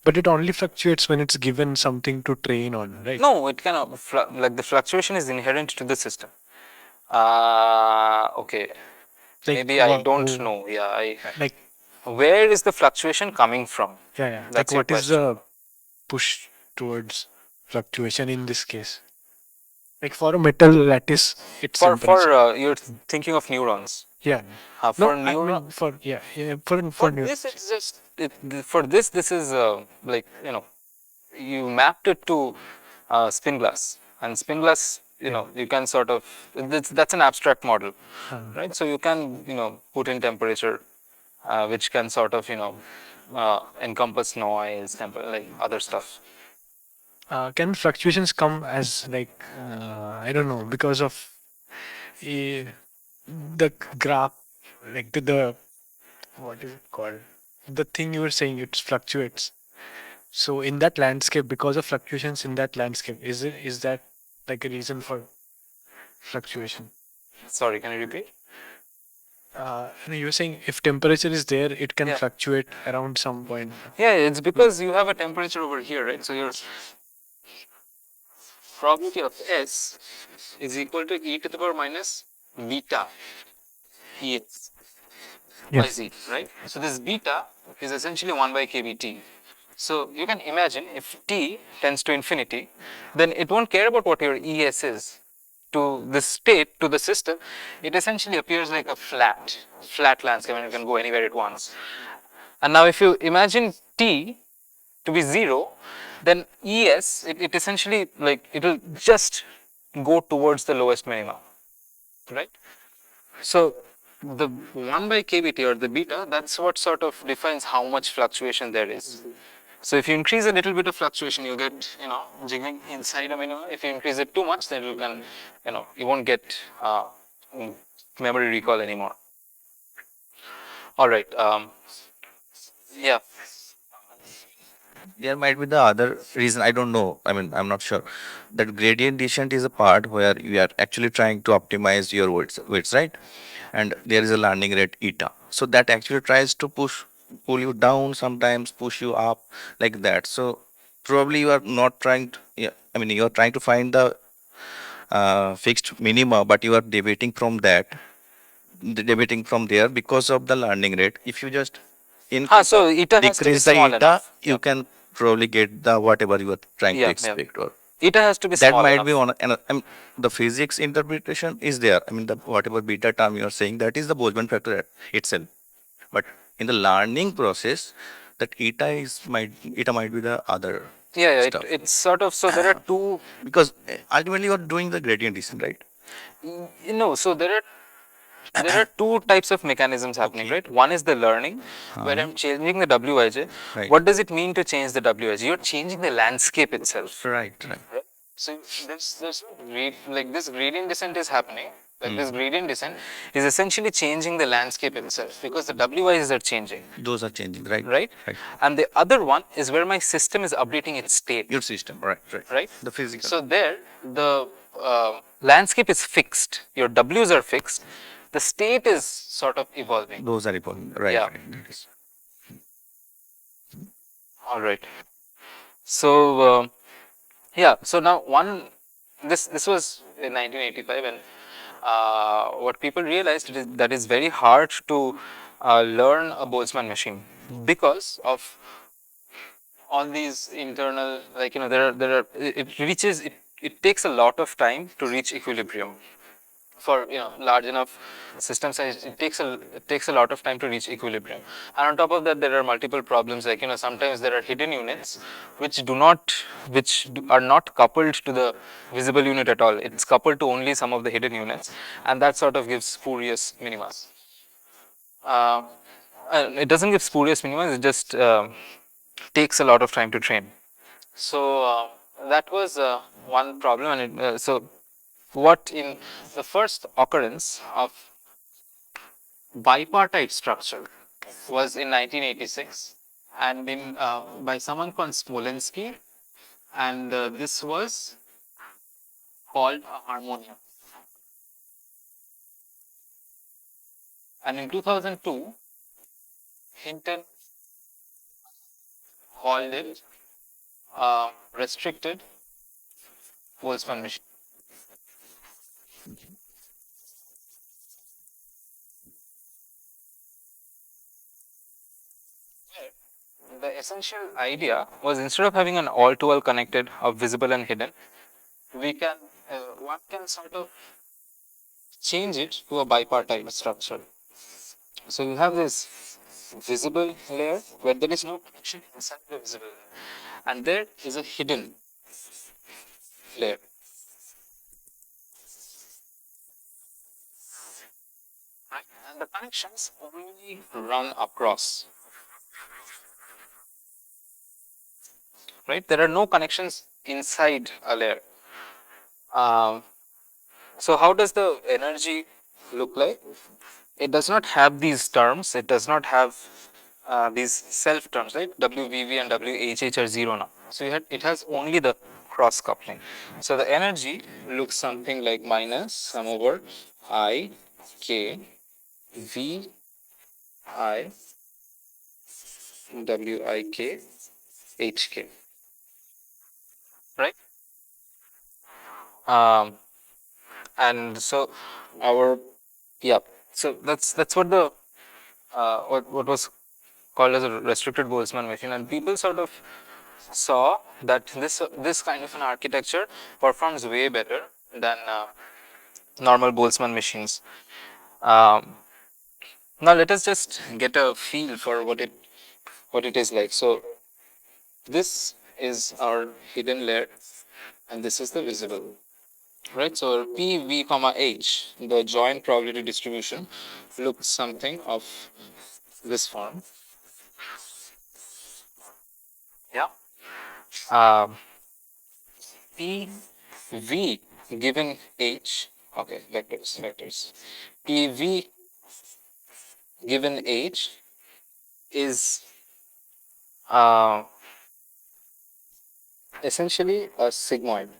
But it only fluctuates when it's given something to train on, right? No, it cannot. Like the fluctuation is inherent to the system. Okay. Like, Maybe I don't know. Yeah. Like, Where is the fluctuation coming from? yeah. That's Like, your what is question. the push towards fluctuation in this case? Like for a metal lattice, it's For you're thinking of neurons. yeah. For No, I neuron. mean for for For neurons. this, it's just for this. This is like you mapped it to spin glass, and spin glass. You can sort of that's an abstract model, right? So you can put in temperature, which can sort of encompass noise, like other stuff. Can fluctuations come as like I don't know, because of uh, the graph, like the what is it called? The thing you were saying, it fluctuates. So in that landscape, because of fluctuations in that landscape, is that like a reason for fluctuation? Sorry, can you repeat? No, you were saying if temperature is there, it can Yeah. fluctuate around some point. Yeah, it's because you have a temperature over here, right? So your probability of S is equal to e to the power minus beta ES by Z, right? So this beta is essentially 1 by kBT. So you can imagine if T tends to infinity, then it won't care about what your ES is. To the state, to the system, it essentially appears like a flat landscape and it can go anywhere it wants. And now if you imagine T to be 0, then ES, it essentially like it will just go towards the lowest minimum, right? So the 1 by kBT or the beta, that's what sort of defines how much fluctuation there is. So if you increase a little bit of fluctuation, you get jiggling inside a minimum. If you increase it too much, then you can you won't get memory recall anymore. All right. Yeah. There might be the other reason, I don't know. I mean, I'm not sure. That gradient descent is a part where you are actually trying to optimize your weights, right? And there is a landing rate eta. So that actually tries to pull you down, sometimes push you up like that. So probably you are not trying to, yeah, I mean, you are trying to find the fixed minima, but you are deviating from that, deviating from there because of the landing rate. If you just So eta has to be decrease the small eta, enough. you can probably get the whatever you are trying to Yeah. expect. Or Eta has to be that small might enough. be on, and the physics interpretation is there. I mean, the whatever beta term you are saying, that is the Boltzmann factor itself. But in the learning process, that eta might be the other Yeah, stuff. it's sort of, so there are two, Because ultimately you are doing the gradient descent, right? so there are there are two types of mechanisms happening, Okay. right? One is the learning, where I'm changing the WIJ. Right. What does it mean to change the WIJ? You're changing the landscape itself. Right. Right. Right? So like this gradient descent is happening. Like this gradient descent is essentially changing the landscape itself because the WIs are changing, Those are changing. Right. right? Right. And the other one is where my system is updating its state, Your system. Right. Right. right? The physical. So there, the landscape is fixed. Your W's are fixed. The state is sort of evolving. Those are evolving. Right. Yeah. Right. That is- All right. So yeah. So now this was in 1985, and what people realized is that it's very hard to learn a Boltzmann machine because of all these internal, like, there are it reaches it takes a lot of time to reach equilibrium for large enough system size. It takes a lot of time to reach equilibrium, and on top of that there are multiple problems, like sometimes there are hidden units are not coupled to the visible unit at all. It's coupled to only some of the hidden units, and that sort of gives spurious minima. And it doesn't give spurious minima, it just takes a lot of time to train. So that was one problem, and so what in the first occurrence of bipartite structure was in 1986, and in by someone called Smolensky, and this was called a harmonium. And in 2002, Hinton called it restricted Boltzmann machine. The essential idea was, instead of having an all-to-all connected of visible and hidden, we can one can sort of change it to a bipartite structure. So you have this visible layer where there is no connection inside the visible layer, and there is a hidden layer. Right? And the connections only run across. Right? There are no connections inside a layer. So how does the energy look like? It does not have these terms. It does not have these self terms, right? WVV and WHH are 0 now. So it has only the cross coupling. So the energy looks something like minus sum over I K V I W I K H K. Right? And so our so that's what the what was called as a restricted Boltzmann machine, and people sort of saw that this kind of an architecture performs way better than normal Boltzmann machines. Now let us just get a feel for what it is like. So this is our hidden layer, and this is the visible. Right, so P, V, comma H, the joint probability distribution looks something of this form. Yeah. P, V given H, okay, vectors. P, V given H is essentially a sigmoid,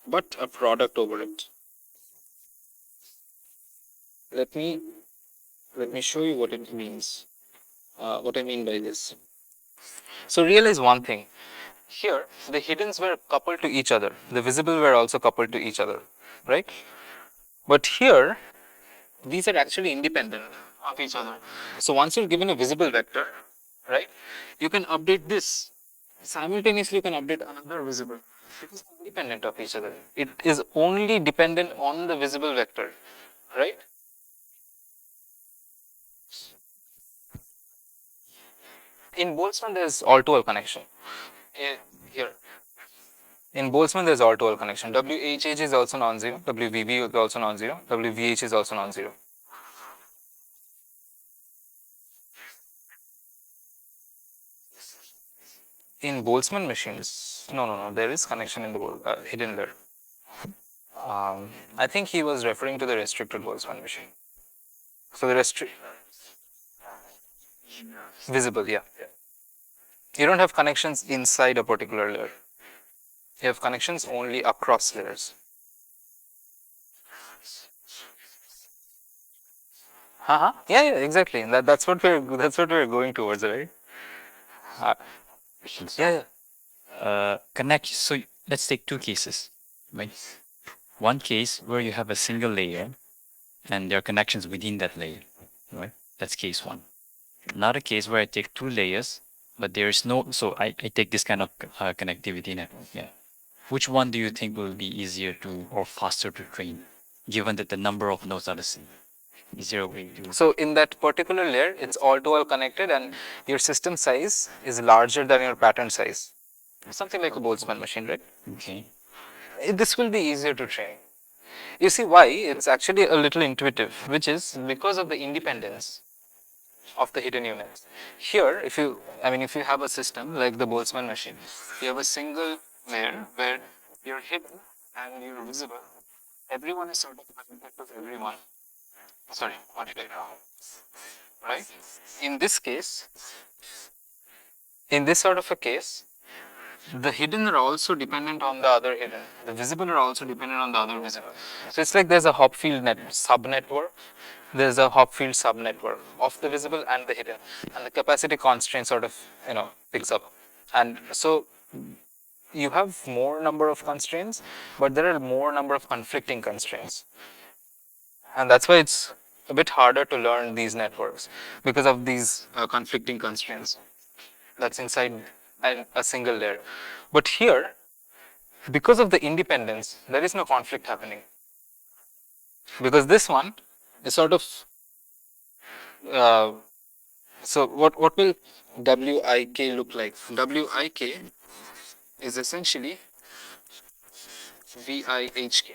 but a product over it. Let me show you what it means. What I mean by this. So realize one thing. Here, the hiddens were coupled to each other. The visible were also coupled to each other, right? But here, these are actually independent of each other. So once you're given a visible vector, right, you can update this. Simultaneously, you can update another visible. It is independent of each other. It is only dependent on the visible vector, right? In Boltzmann, there is all-to-all connection. Here, In Boltzmann, there's all-to-all connection. WHH is also non-zero. WVB is also non-zero. WVH is also non-zero. In Boltzmann machines, no, there is connection in the hidden layer. I think he was referring to the restricted Boltzmann machine. So the visible, yeah. You don't have connections inside a particular layer. You have connections only across layers. Yeah, exactly. That's what we're going towards, right? Yeah. Connect. So let's take two cases, right? One case where you have a single layer and there are connections within that layer, right? That's case one. Another case where I take two layers, but there is no, so I take this kind of connectivity network. Yeah. Which one do you think will be easier to or faster to train, given that the number of nodes are the same? Is there a way to? So in that particular layer, it's all-to-all connected, and your system size is larger than your pattern size. Something like a Boltzmann machine, right? Okay. This will be easier to train. You see why? It's actually a little intuitive, which is because of the independence of the hidden units. Here, if you have a system like the Boltzmann machine, you have a single layer where you're hidden and you're visible. Everyone is sort of connected to everyone. Sorry, what did I know? Right? In this case, in this sort of a case, the hidden are also dependent on the other hidden. The visible are also dependent on the other visible. So it's like there's a Hopfield subnetwork. There's a Hopfield subnetwork of the visible and the hidden, and the capacity constraint sort of picks up. And so you have more number of constraints, but there are more number of conflicting constraints, and that's why it's a bit harder to learn these networks because of these conflicting constraints that's inside a single layer. But here, because of the independence, there is no conflict happening. Because this one is sort of, so what will WIK look like? WIK is essentially VIHK,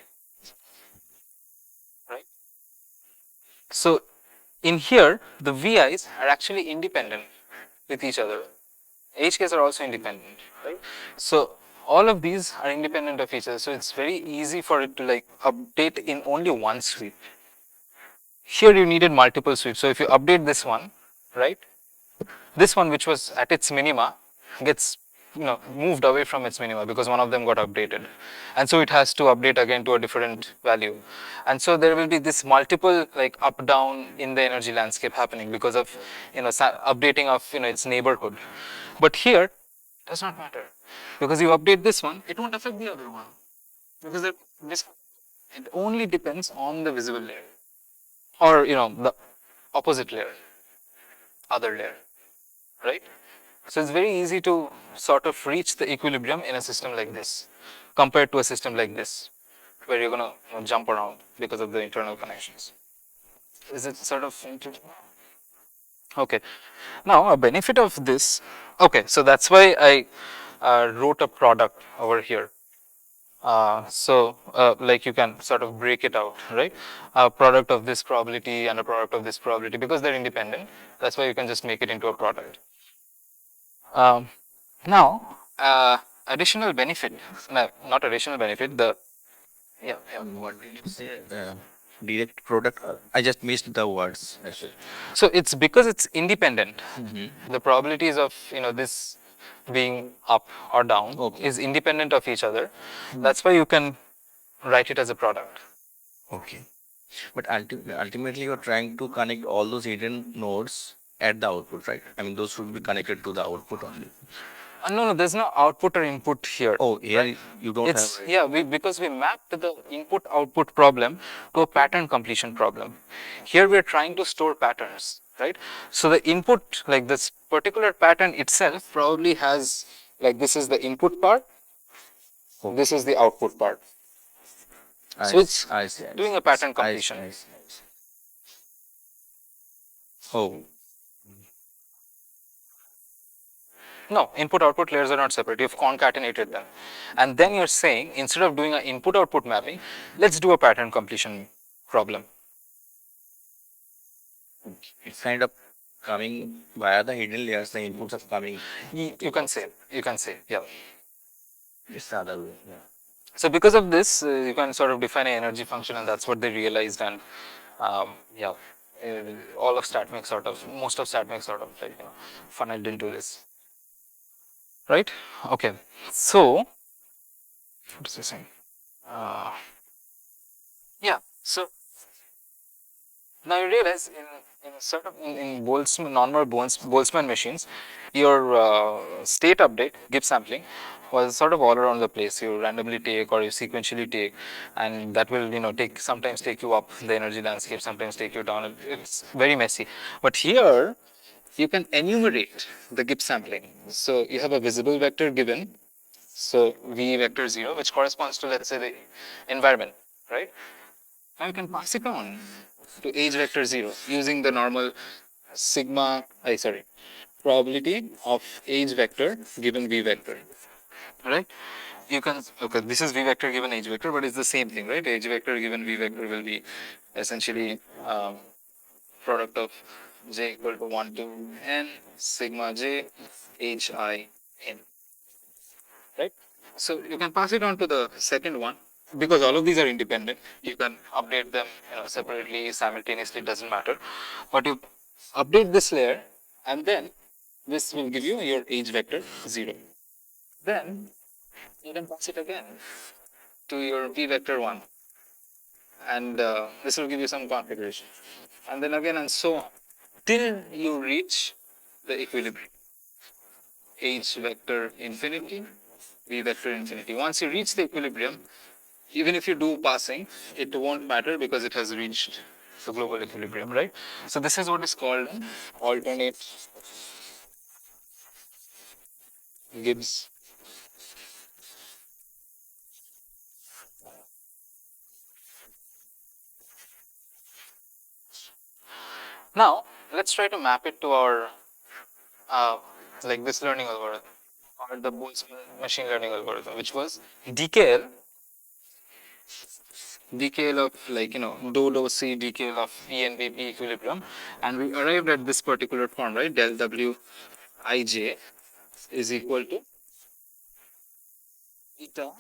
right? So in here, the VIs are actually independent with each other. HKs are also independent, right? So all of these are independent of each other. So it's very easy for it to like update in only one sweep. Here you needed multiple sweeps. So if you update this one, right? This one, which was at its minima, gets moved away from its minima because one of them got updated, and so it has to update again to a different value, and so there will be this multiple like up down in the energy landscape happening because of updating of its neighborhood. But here it does not matter because you update this one, it won't affect the other one because it only depends on the visible layer or the opposite layer, other layer, right? So it's very easy to sort of reach the equilibrium in a system like this compared to a system like this where you're going to jump around because of the internal connections. Is it sort of intuitive? Okay. Now a benefit of this, okay, so that's why I wrote a product over here. Like you can sort of break it out, right? A product of this probability and a product of this probability because they're independent. That's why you can just make it into a product. Now, additional benefit, no, not additional benefit, What did you say? Direct product. I just missed the words. so it's because it's independent. The probabilities of this being up or down is independent of each other. That's why you can write it as a product. Okay. But ultimately, you're trying to connect all those hidden nodes at the output, right? I mean, those should be connected to the output only. No, there's no output or input here. Oh, here right? you don't It's, have. yeah, because we mapped the input output problem to a pattern completion problem. Here we're trying to store patterns, right? So the input, like this particular pattern itself, probably has, like, this is the input part, this is the output part. So it's I see. doing a pattern completion. I see. Oh, No, input output layers are not separate. You've concatenated them. And then you're saying, instead of doing an input output mapping, let's do a pattern completion problem. It's kind of coming via the hidden layers, the inputs are coming You can say, yeah. this other way. Yeah. So because of this, you can sort of define an energy function, and that's what they realized. And yeah, all of StatMech sort of, most of StatMech sort of like funneled into this, right? Okay, so what is this saying? Yeah, so now you realize in sort of in Boltzmann, normal Boltzmann machines, your state update, Gibbs sampling, was sort of all around the place. You randomly take or you sequentially take, and that will take sometimes take you up the energy landscape, sometimes take you down. It's very messy. But here you can enumerate the Gibbs sampling. So you have a visible vector given, so V vector 0, which corresponds to, let's say, the environment, right? Now you can pass it on to age vector 0 using the normal sigma, probability of age vector given V vector, right? You can, okay, this is V vector given age vector, but it's the same thing, right? Age vector given V vector will be essentially product of j equal to 1 to n sigma j h I n, right? So you can pass it on to the second one. Because all of these are independent, you can update them separately, simultaneously, it doesn't matter. But you update this layer, and then this will give you your age vector 0. Then you can pass it again to your v vector 1, and this will give you some configuration, and then again, and so on, till you reach the equilibrium. Age vector infinity, v vector infinity. Once you reach the equilibrium, even if you do passing, it won't matter because it has reached the global equilibrium, right? So this is what is called alternate Gibbs now. Let's try to map it to our like this learning algorithm or the Boltzmann machine learning algorithm, which was DKL of like dou C DKL of P and BP equilibrium, and we arrived at this particular form, right? Del W Ij is equal to eta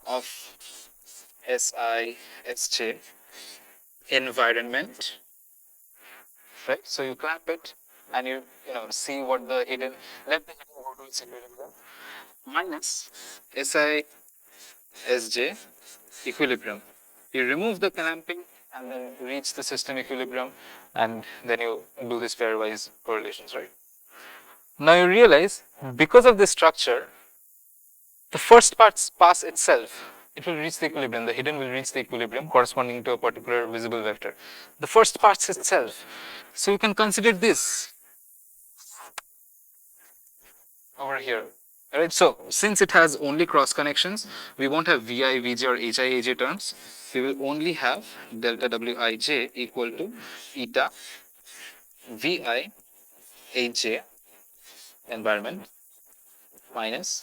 of Si Sj environment, right? So you clamp it and you see what the hidden, let the hidden go to its equilibrium, minus Si Sj equilibrium. You remove the clamping and then reach the system equilibrium, and then you do this pairwise correlations, right? Now you realize because of this structure, the first pass itself, it will reach the equilibrium. The hidden will reach the equilibrium corresponding to a particular visible vector. The first pass itself. So you can consider this over here. Alright, so since it has only cross connections, we won't have Vi, Vj or Hi, Aj terms. We will only have delta Wij equal to eta Vi, Aj environment minus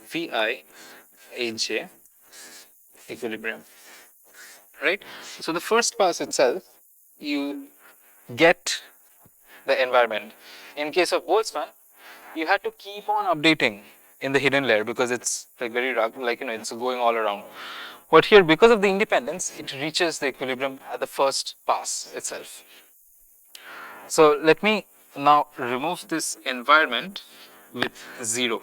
Vi, Aj equilibrium. Right? So the first pass itself, you get the environment. In case of Boltzmann, you had to keep on updating in the hidden layer because it's like very rugged, like it's going all around. But here, because of the independence, it reaches the equilibrium at the first pass itself. So let me now remove this environment with 0.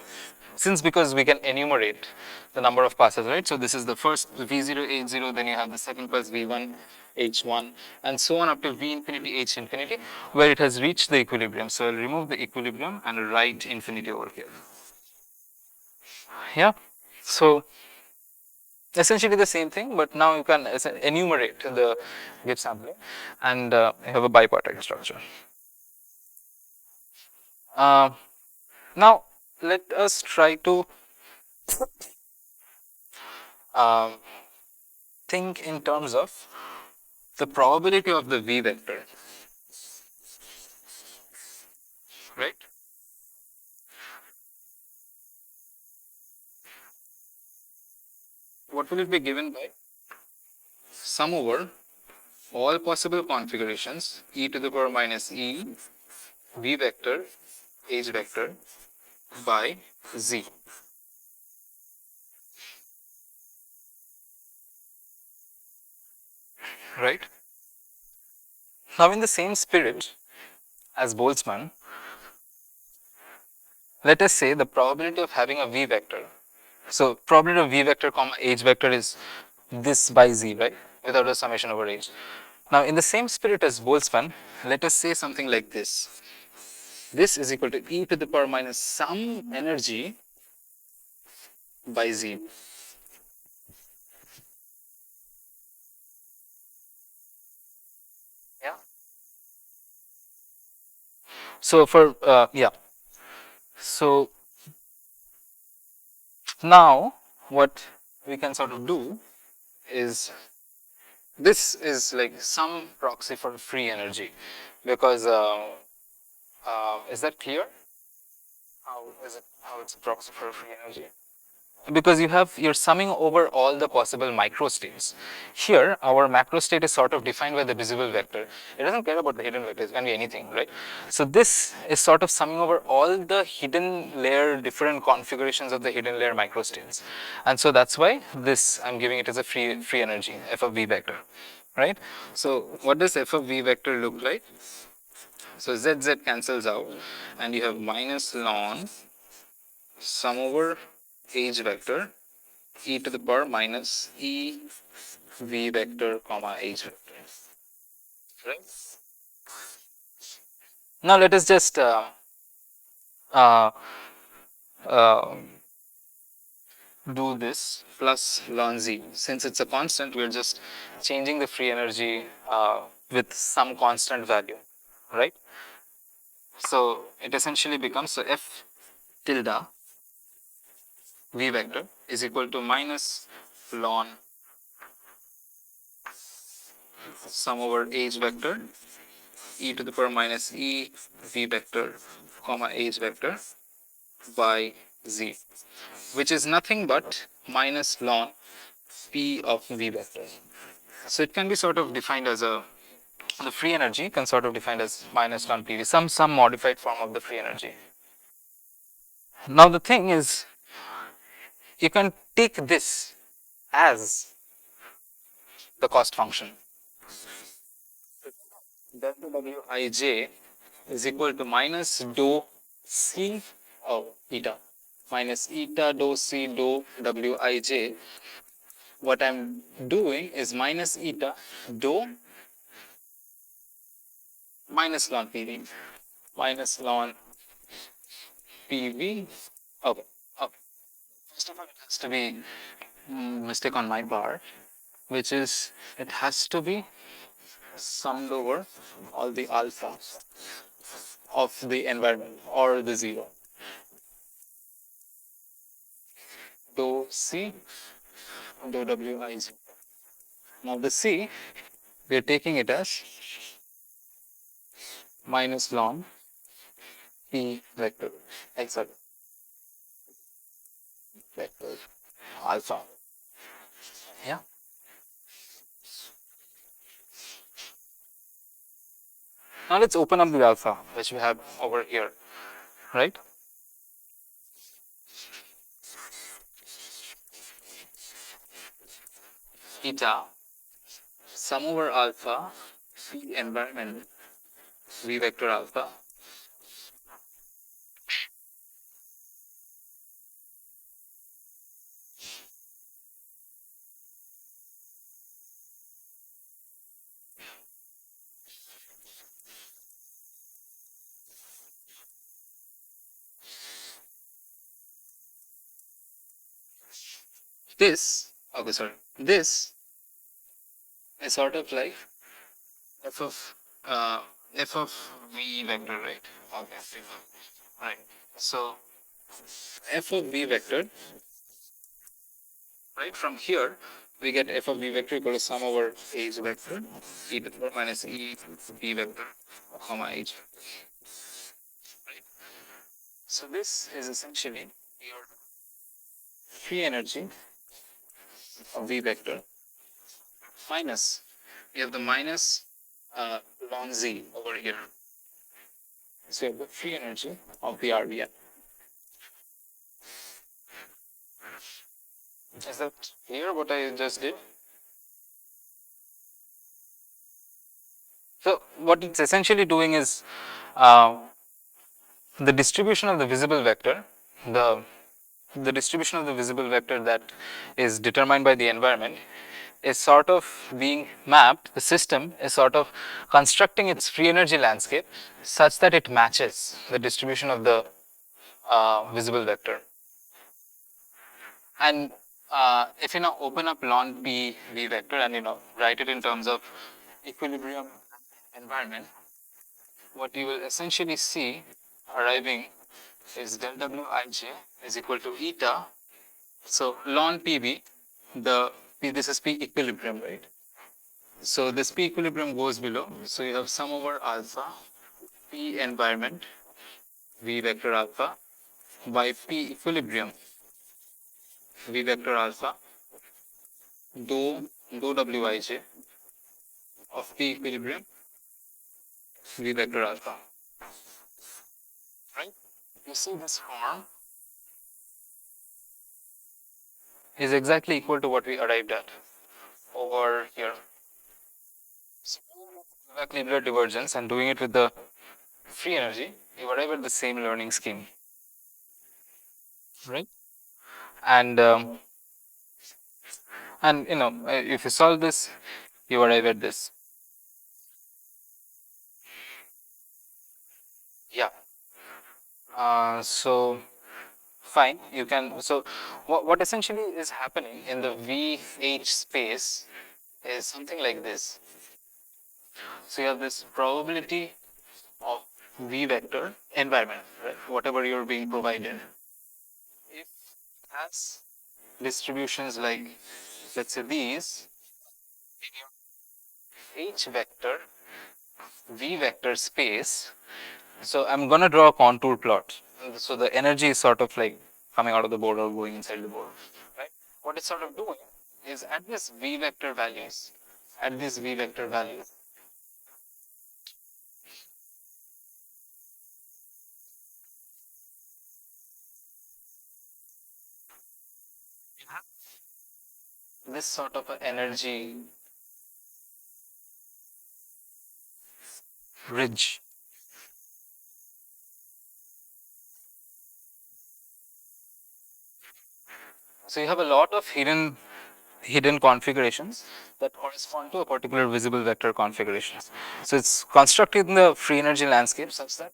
Since because we can enumerate the number of passes, right? So this is the first V0, H0, then you have the second pass V1, H1, and so on up to V infinity, H infinity, where it has reached the equilibrium. So I'll remove the equilibrium and write infinity over here. Yeah. So essentially the same thing, but now you can enumerate the Gibbs sampling and you have a bipartite structure. Now let us try to think in terms of the probability of the V vector, right? what will it be given by? Sum over all possible configurations e to the power minus e v vector h vector by z. Right? Now, in the same spirit as Boltzmann, let us say the probability of having a v vector. So, probability of v vector comma h vector is this by z, right? Without a summation over h. Now, in the same spirit as Boltzmann, let us say something like this. This is equal to e to the power minus some energy by z. Yeah. So for so now what we can sort of do is, this is like some proxy for free energy, because is that clear? How is it? How it's a proxy for free energy? Because you're summing over all the possible microstates. Here, our macro state is sort of defined by the visible vector. It doesn't care about the hidden vector. It can be anything, right? So this is sort of summing over all the hidden layer, different configurations of the hidden layer microstates. And so that's why this, I'm giving it as a free energy, f of v vector, right? So what does f of v vector look like? So z cancels out, and you have minus ln sum over h vector e to the power minus e v vector comma h vector. Right? Now let us just uh, do this plus ln z. Since it's a constant, we're just changing the free energy with some constant value, right? So it essentially becomes, so f tilde v vector is equal to minus ln sum over h vector e to the power minus e v vector comma h vector by z, which is nothing but minus ln p of v vector. So it can be sort of defined as a, the free energy can sort of defined as minus ln pv, some modified form of the free energy. Now the thing is, you can take this as the cost function. Delta wij is equal to minus dou c eta minus eta dou c dou wij. What I'm doing is minus eta dou minus ln pv minus ln pv. Okay. First of all, it has to be mistake on my part, which is it has to be summed over all the alpha of the environment or the zero. Dou c dou wij. Now the c, we are taking it as minus ln p vector x vector alpha. Yeah. Now let's open up the alpha which we have over here, right? Eta sum over alpha p environment v vector alpha this, okay, sorry, this is sort of like f of v vector, right? Okay, right. So f of v vector, right, from here we get f of v vector equal to sum over h vector e to the power minus e v vector comma h. Right. So this is essentially your free energy of V vector minus, you have the minus ln Z over here. So you have the free energy of the RBM. Is that clear what I just did? So what it's essentially doing is the distribution of the visible vector, the distribution of the visible vector that is determined by the environment is sort of being mapped, the system is sort of constructing its free energy landscape such that it matches the distribution of the visible vector. And if you now open up ln P V vector and write it in terms of equilibrium environment, what you will essentially see arriving is del Wij is equal to eta. So ln Pv, this is P equilibrium, right? So this P equilibrium goes below. So you have sum over alpha P environment V vector alpha by P equilibrium V vector alpha dou Wij of P equilibrium V vector alpha. Right? You see this form is exactly equal to what we arrived at over here. So equilibrium divergence and doing it with the free energy, you arrive at the same learning scheme. Right? And if you solve this, you arrive at this. Yeah. So fine, you can. So what essentially is happening in the VH space is something like this. So you have this probability of V vector environment, right? Whatever you're being provided. If it has distributions like, let's say these, in your H vector, V vector space. So I'm gonna draw a contour plot. So the energy is sort of like coming out of the board or going inside the board, right? What it's sort of doing is at this V vector values, this sort of an energy ridge. So you have a lot of hidden configurations that correspond to a particular visible vector configuration. So it's constructed in the free energy landscape such that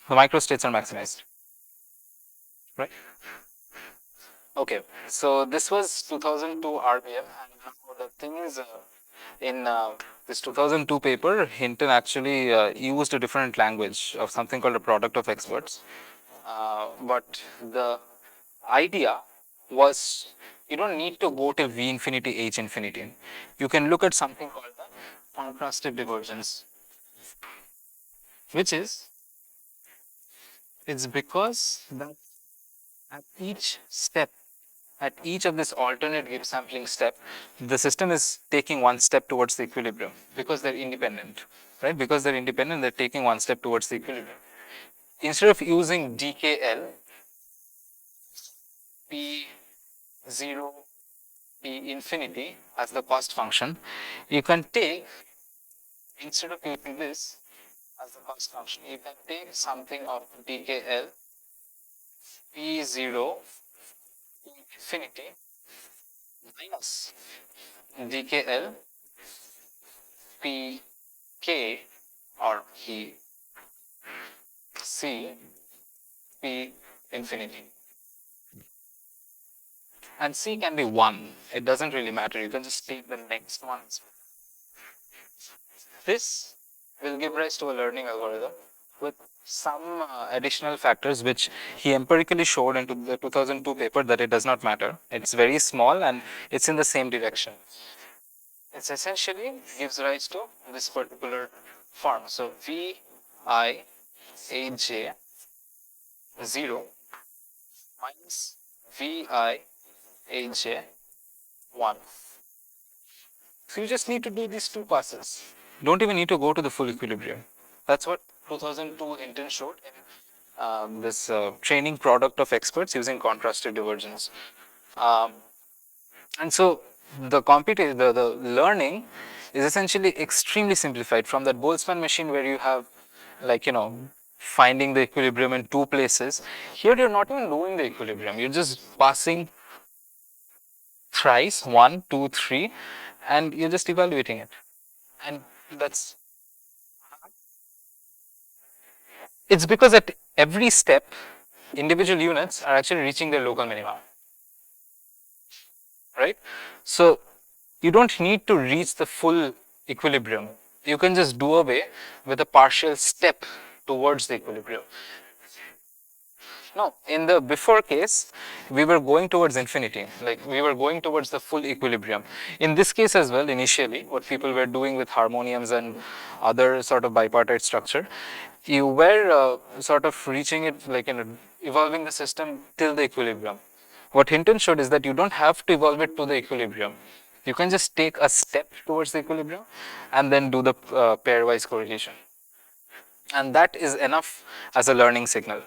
the microstates are maximized. Right? Okay, so this was 2002 RBM, and the thing is, in this 2002 paper, Hinton actually used a different language of something called a product of experts. But the idea was you don't need to go till V infinity, H infinity. You can look at something called the contrastive divergence, which is it's because that at each step, at each of this alternate Gibbs sampling step, the system is taking one step towards the equilibrium because they're independent, right? Because they're independent, they're taking one step towards the equilibrium. Instead of using DKL, P0, P infinity as the cost function, you can take, instead of using this as the cost function, you can take something of DKL, P0, P infinity minus DKL, PK or P C, P infinity. And C can be 1. It doesn't really matter. You can just take the next ones. This will give rise to a learning algorithm with some additional factors which he empirically showed into the 2002 paper that it does not matter. It's very small and it's in the same direction. It essentially gives rise to this particular form. So V I A J 0 minus V I Aj 1. So you just need to do these 2 passes. Don't even need to go to the full equilibrium. That's what 2002 Hinton showed in this training product of experts using contrastive divergence. Um, and so the learning is essentially extremely simplified from that Boltzmann machine where you have, like, finding the equilibrium in 2 places. Here you're not even doing the equilibrium. You're just passing thrice, 1, 2, 3, and you're just evaluating it. And that's, it's because at every step, individual units are actually reaching their local minima, right? So you don't need to reach the full equilibrium. You can just do away with a partial step towards the equilibrium. No, in the before case, we were going towards infinity, like we were going towards the full equilibrium. In this case as well, initially, what people were doing with harmoniums and other sort of bipartite structure, you were sort of reaching it, like, evolving the system till the equilibrium. What Hinton showed is that you don't have to evolve it to the equilibrium. You can just take a step towards the equilibrium and then do the pairwise correlation. And that is enough as a learning signal.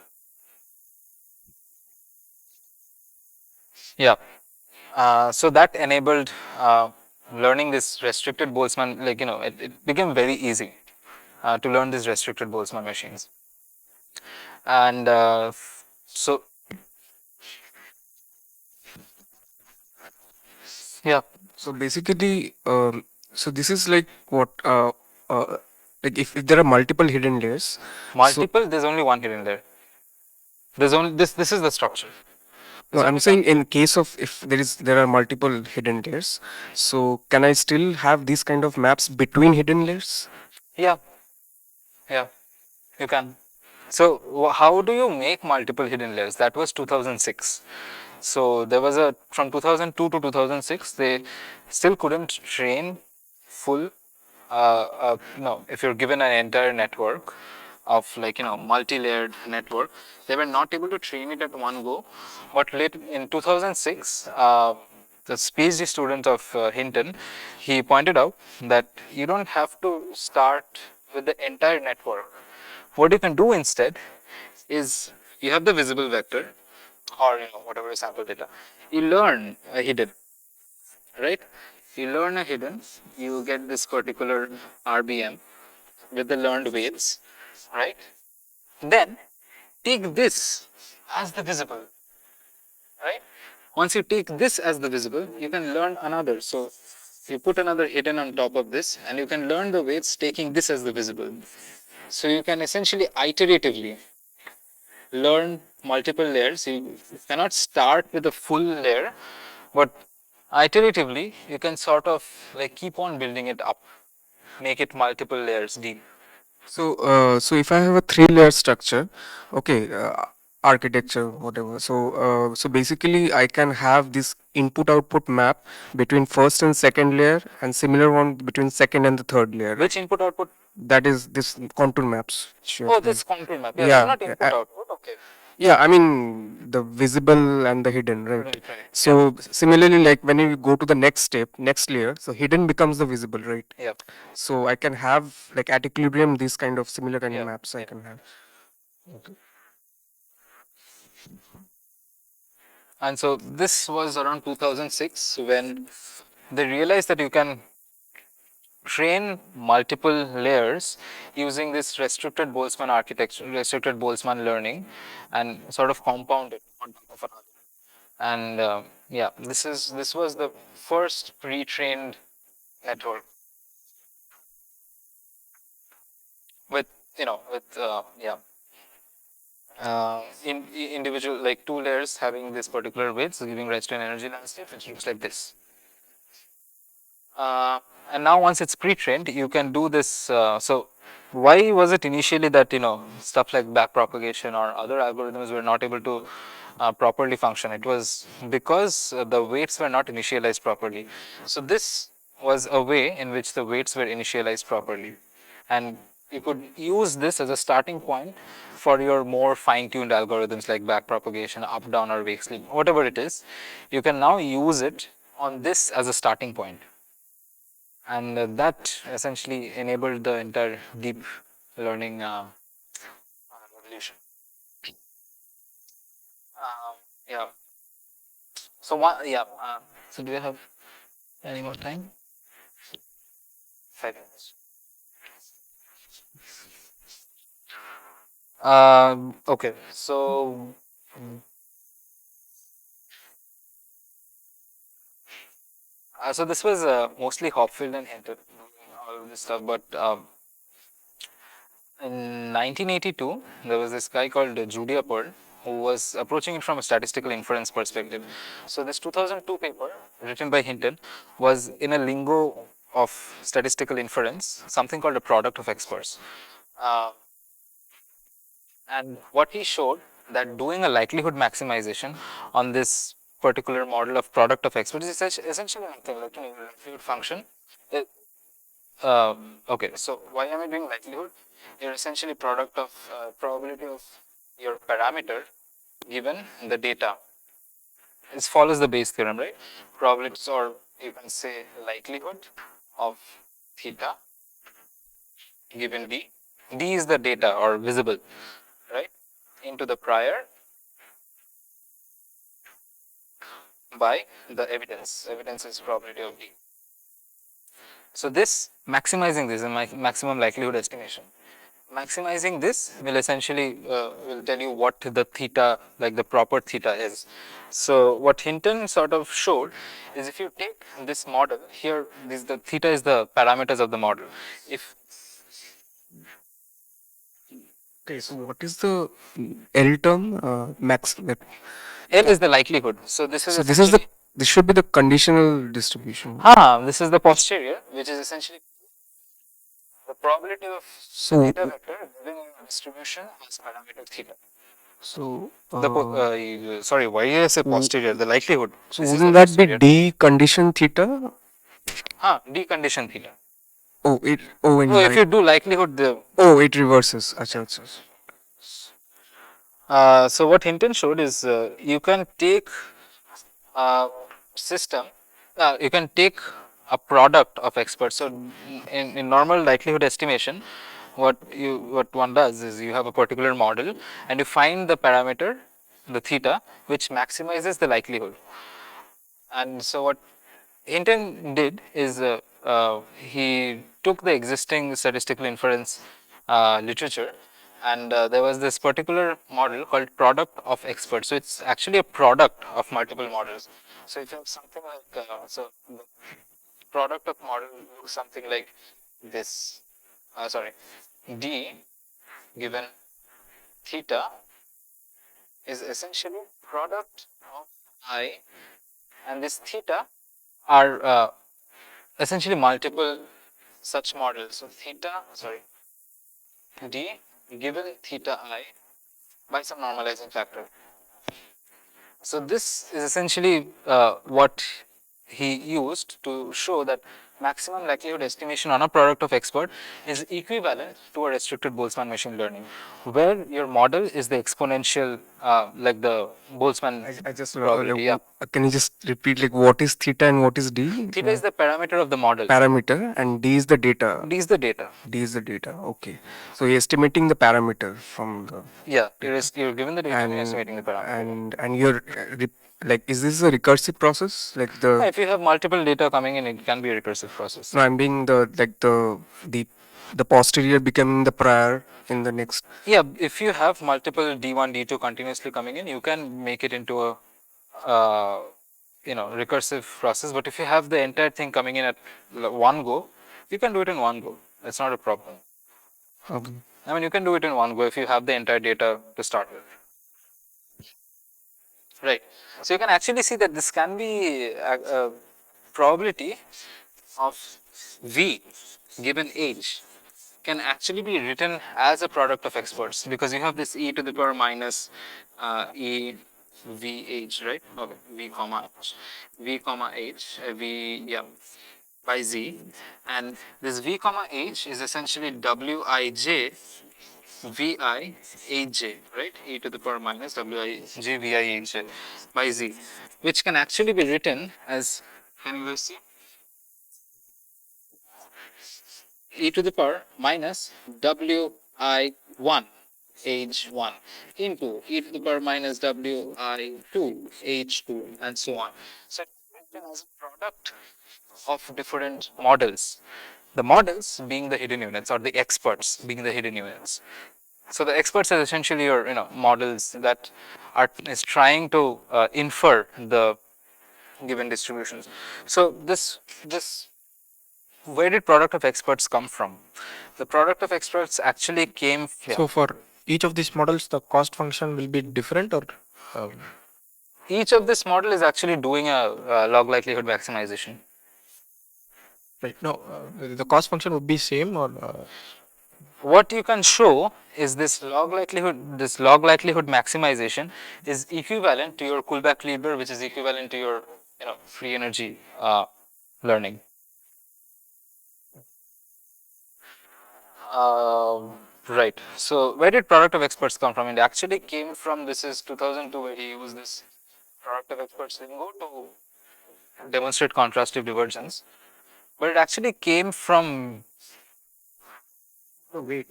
Yeah. So that enabled learning this restricted Boltzmann, like, it became very easy to learn these restricted Boltzmann machines. And so, yeah. So basically, so this is like what, like if there are multiple hidden layers. Multiple, there's only one hidden layer. There's only this is the structure. No, I'm saying in case of if there are multiple hidden layers, so can I still have these kind of maps between hidden layers? Yeah. Yeah, you can. So how do you make multiple hidden layers? That was 2006. So there was from 2002 to 2006, they still couldn't train full, no, if you're given an entire network of, like, multi-layered network, they were not able to train it at one go. But late in 2006, the PhD student of Hinton, he pointed out that you don't have to start with the entire network. What you can do instead is you have the visible vector, or whatever sample data. You learn a hidden, right? You learn a hidden, you get this particular RBM with the learned weights, right? Then take this as the visible, right? Once you take this as the visible, you can learn another. So you put another hidden on top of this, and you can learn the weights taking this as the visible. So you can essentially iteratively learn multiple layers. You cannot start with a full layer, but iteratively you can sort of like keep on building it up, make it multiple layers deep. So, so if I have a 3-layer structure, okay, architecture, whatever. So, so basically, I can have this input-output map between first and second layer, and similar one between second and the third layer. Which input output? That is this contour maps. Sure. Oh, this contour map. Yeah, Yeah, it's not input output. Okay. Yeah, I mean the visible and the hidden, right? Right. So similarly, like when you go to the next step, next layer, so hidden becomes the visible, right? Yeah. So I can have like at equilibrium these kind of similar kind Yeah, of maps I yeah. can have. And so this was around 2006 when they realized that you can train multiple layers using this restricted Boltzmann architecture, restricted Boltzmann learning, and sort of compound it on top of another. And yeah, this was the first pre-trained network with individual, like, 2 layers having this particular weight, so giving rise to an energy landscape which looks like this. And now once it's pre-trained, you can do this. So why was it initially that stuff like backpropagation or other algorithms were not able to properly function? It was because the weights were not initialized properly. So this was a way in which the weights were initialized properly, and you could use this as a starting point for your more fine-tuned algorithms like backpropagation, up, down, or wake sleep, whatever it is. You can now use it on this as a starting point. And that essentially enabled the entire deep learning revolution. Yeah. So one, yeah. So do you have any more time? 5 minutes. Okay. So this was mostly Hopfield and Hinton, all of this stuff. But in 1982, there was this guy called Julia Pearl who was approaching it from a statistical inference perspective. So this 2002 paper written by Hinton was in a lingo of statistical inference, something called a product of experts. And what he showed that doing a likelihood maximization on this particular model of product of experts is essentially nothing like a likelihood function. It, okay, so why am I doing likelihood? You're essentially product of probability of your parameter given the data. This follows the Bayes theorem, right? Probabilities, or you can say likelihood of theta given d. D is the data or visible, right? Into the prior by the evidence. Evidence is probability of d. So this maximizing this is maximum likelihood estimation. Maximizing this will essentially will tell you what the theta, like the proper theta is. So what Hinton sort of showed is if you take this model here, this the theta is the parameters of the model. If Okay, so what is the L term? Max. L is the likelihood, so this is So this is the essentially this should be the conditional distribution. this is the posterior, which is essentially the probability of So theta vector given in a distribution has parameter theta. so Sorry, why did I say posterior? The likelihood. so This is wouldn't the that be posterior. D condition theta? D condition theta. Oh, it in So if you do likelihood, it reverses. Acha, acha. so what Hinton showed is you can take a system, you can take a product of experts. So in normal likelihood estimation, what one does is you have a particular model and you find the parameter, the theta, which maximizes the likelihood. And so what Hinton did is he took the existing statistical inference literature, and there was this particular model called product of experts. So it's actually a product of multiple models. So if you have something like so the product of model looks something like this. Sorry, D given theta is essentially product of I, and this theta are essentially multiple such models. So theta, sorry, d given theta I by some normalizing factor. So this is essentially what he used to show that maximum likelihood estimation on a product of expert is equivalent to a restricted Boltzmann machine learning, where your model is the exponential, like the Boltzmann I just probability. Yeah. can you just repeat like what is theta and what is D? Theta is the parameter of the model. Parameter and D is the data. D is the data. D is the data. Okay. So you're estimating the parameter from the Yeah, you're given the data and you're estimating the parameter. and you're like, is this a recursive process? Like the If you have multiple data coming in, it can be a recursive process. no, I'm being the like the posterior becoming the prior in the next. Yeah, if you have multiple D1, D2 continuously coming in, you can make it into a recursive process. But if you have the entire thing coming in at one go, you can do it in one go. It's not a problem. Okay. I mean, you can do it in one go if you have the entire data to start with. Right. So you can actually see that this can be a probability of V given age can actually be written as a product of experts, because you have this e to the power minus e v h, right? Okay, v comma h, v comma h, by z, and this v comma h is essentially w I j v I h j, right? E to the power minus w I j v I h j by z, which can actually be written as Can you guys see? E to the power minus Wi1 h1 into e to the power minus Wi2 h2 and so on. So it's written as a product of different models. The models being the hidden units or the experts being the hidden units. So the experts is essentially your models that are is trying to infer the given distributions. So this where did product of experts come from? The product of experts actually came. Yeah. So for each of these models, the cost function will be different, or um, Each of this model is actually doing a log likelihood maximization. right? No, the cost function would be same, or What you can show is this log likelihood maximization is equivalent to your Kullback-Leibler, which is equivalent to your free energy learning. Right. So where did product of experts come from? It actually came from, this is 2002 where he used this product of experts lingo to demonstrate contrastive divergence. But it actually came from The weight.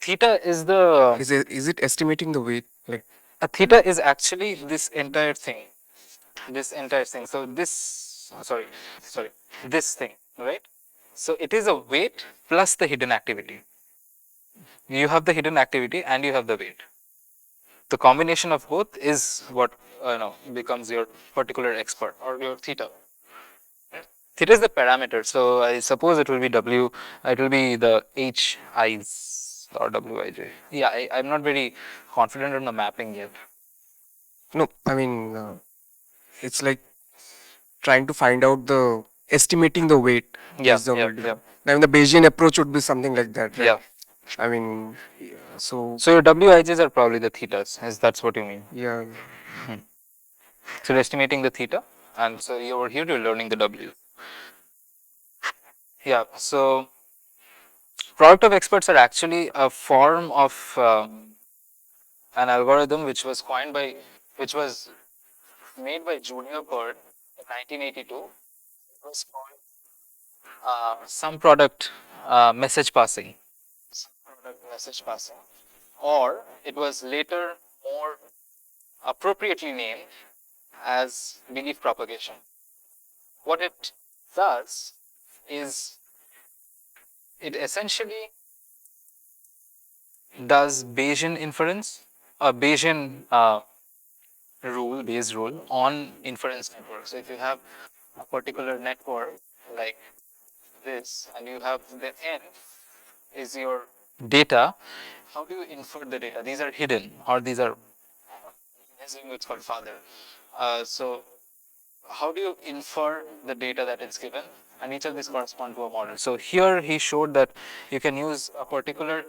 theta is the Is it estimating the weight? Like, theta is actually this entire thing. This entire thing. So this sorry this thing, right? So it is a weight plus the hidden activity. You have the hidden activity and you have the weight. The combination of both is what becomes your particular expert or your theta. Theta is the parameter, so I suppose it will be W. It will be the HIs or WIJ. Yeah, I'm not very confident on the mapping yet. no, I mean, it's like trying to find out the estimating the weight. Yeah, based on yeah, the- yeah. I mean, the Bayesian approach would be something like that, right? Yeah. I mean, so So your WIJs are probably the thetas, is that's what you mean. yeah, So you're estimating the theta, and so over here you're learning the W. Yeah. So product of experts are actually a form of an algorithm which was made by Junior Bird in 1982. It was called sum product message passing. Sum product message passing, or it was later more appropriately named as belief propagation. What it does is it essentially does Bayesian inference, a Bayesian Bayes rule on inference networks. So if you have a particular network like this, and you have the n is your data, how do you infer the data? These are hidden, or these are, it's called father. So how do you infer the data that is given? And each of these correspond to a model. So here he showed that you can use a particular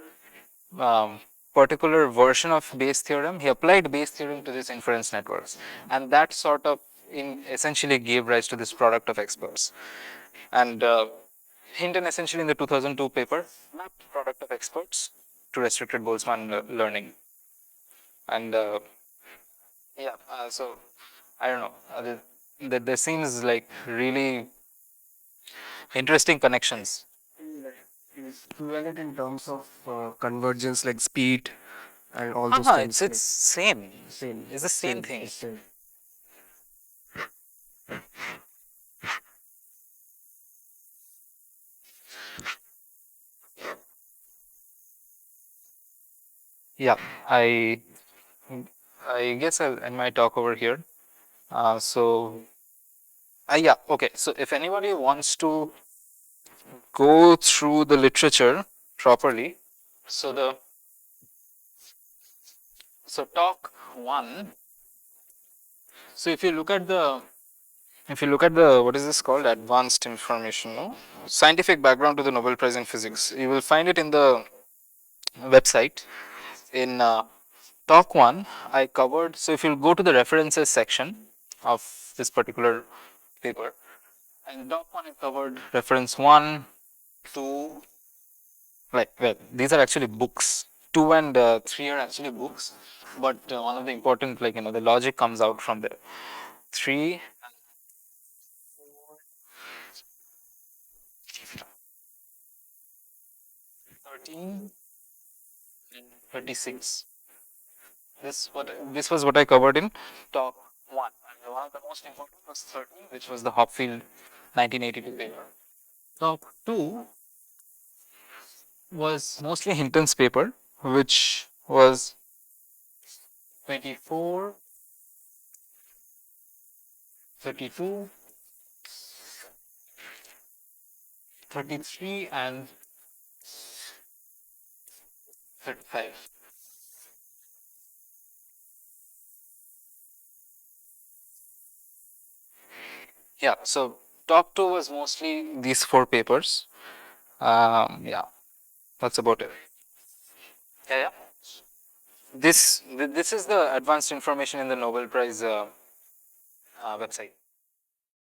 version of Bayes theorem. He applied Bayes theorem to these inference networks, and that sort of essentially gave rise to this product of experts. And Hinton essentially in the 2002 paper mapped product of experts to restricted Boltzmann learning. And so I don't know, there seems like really interesting connections. equivalent in terms of convergence, like speed and all those things. It's same. Same. It's the same thing. Same. Yeah, I guess I'll end my talk over here. Yeah, okay. So if anybody wants to go through the literature properly, so talk 1. So if you look at the what is this called, advanced information, no? Scientific background to the Nobel Prize in Physics, you will find it in the website. In talk 1 I covered, so if you go to the references section of this particular paper, and talk 1 I covered reference 1, 2, like, well, these are actually books. 2 and 3 are actually books, but one of the important, like, the logic comes out from there. 3 13 and 36. This was what I covered in top 1. And one of the most important was 13, which was the Hopfield 1982 paper. Top 2 was mostly Hinton's paper, which was 24, 32, 33 and 35. Yeah, so top 2 was mostly these 4 papers. Yeah, that's about it. Yeah. This is the advanced information in the Nobel Prize website.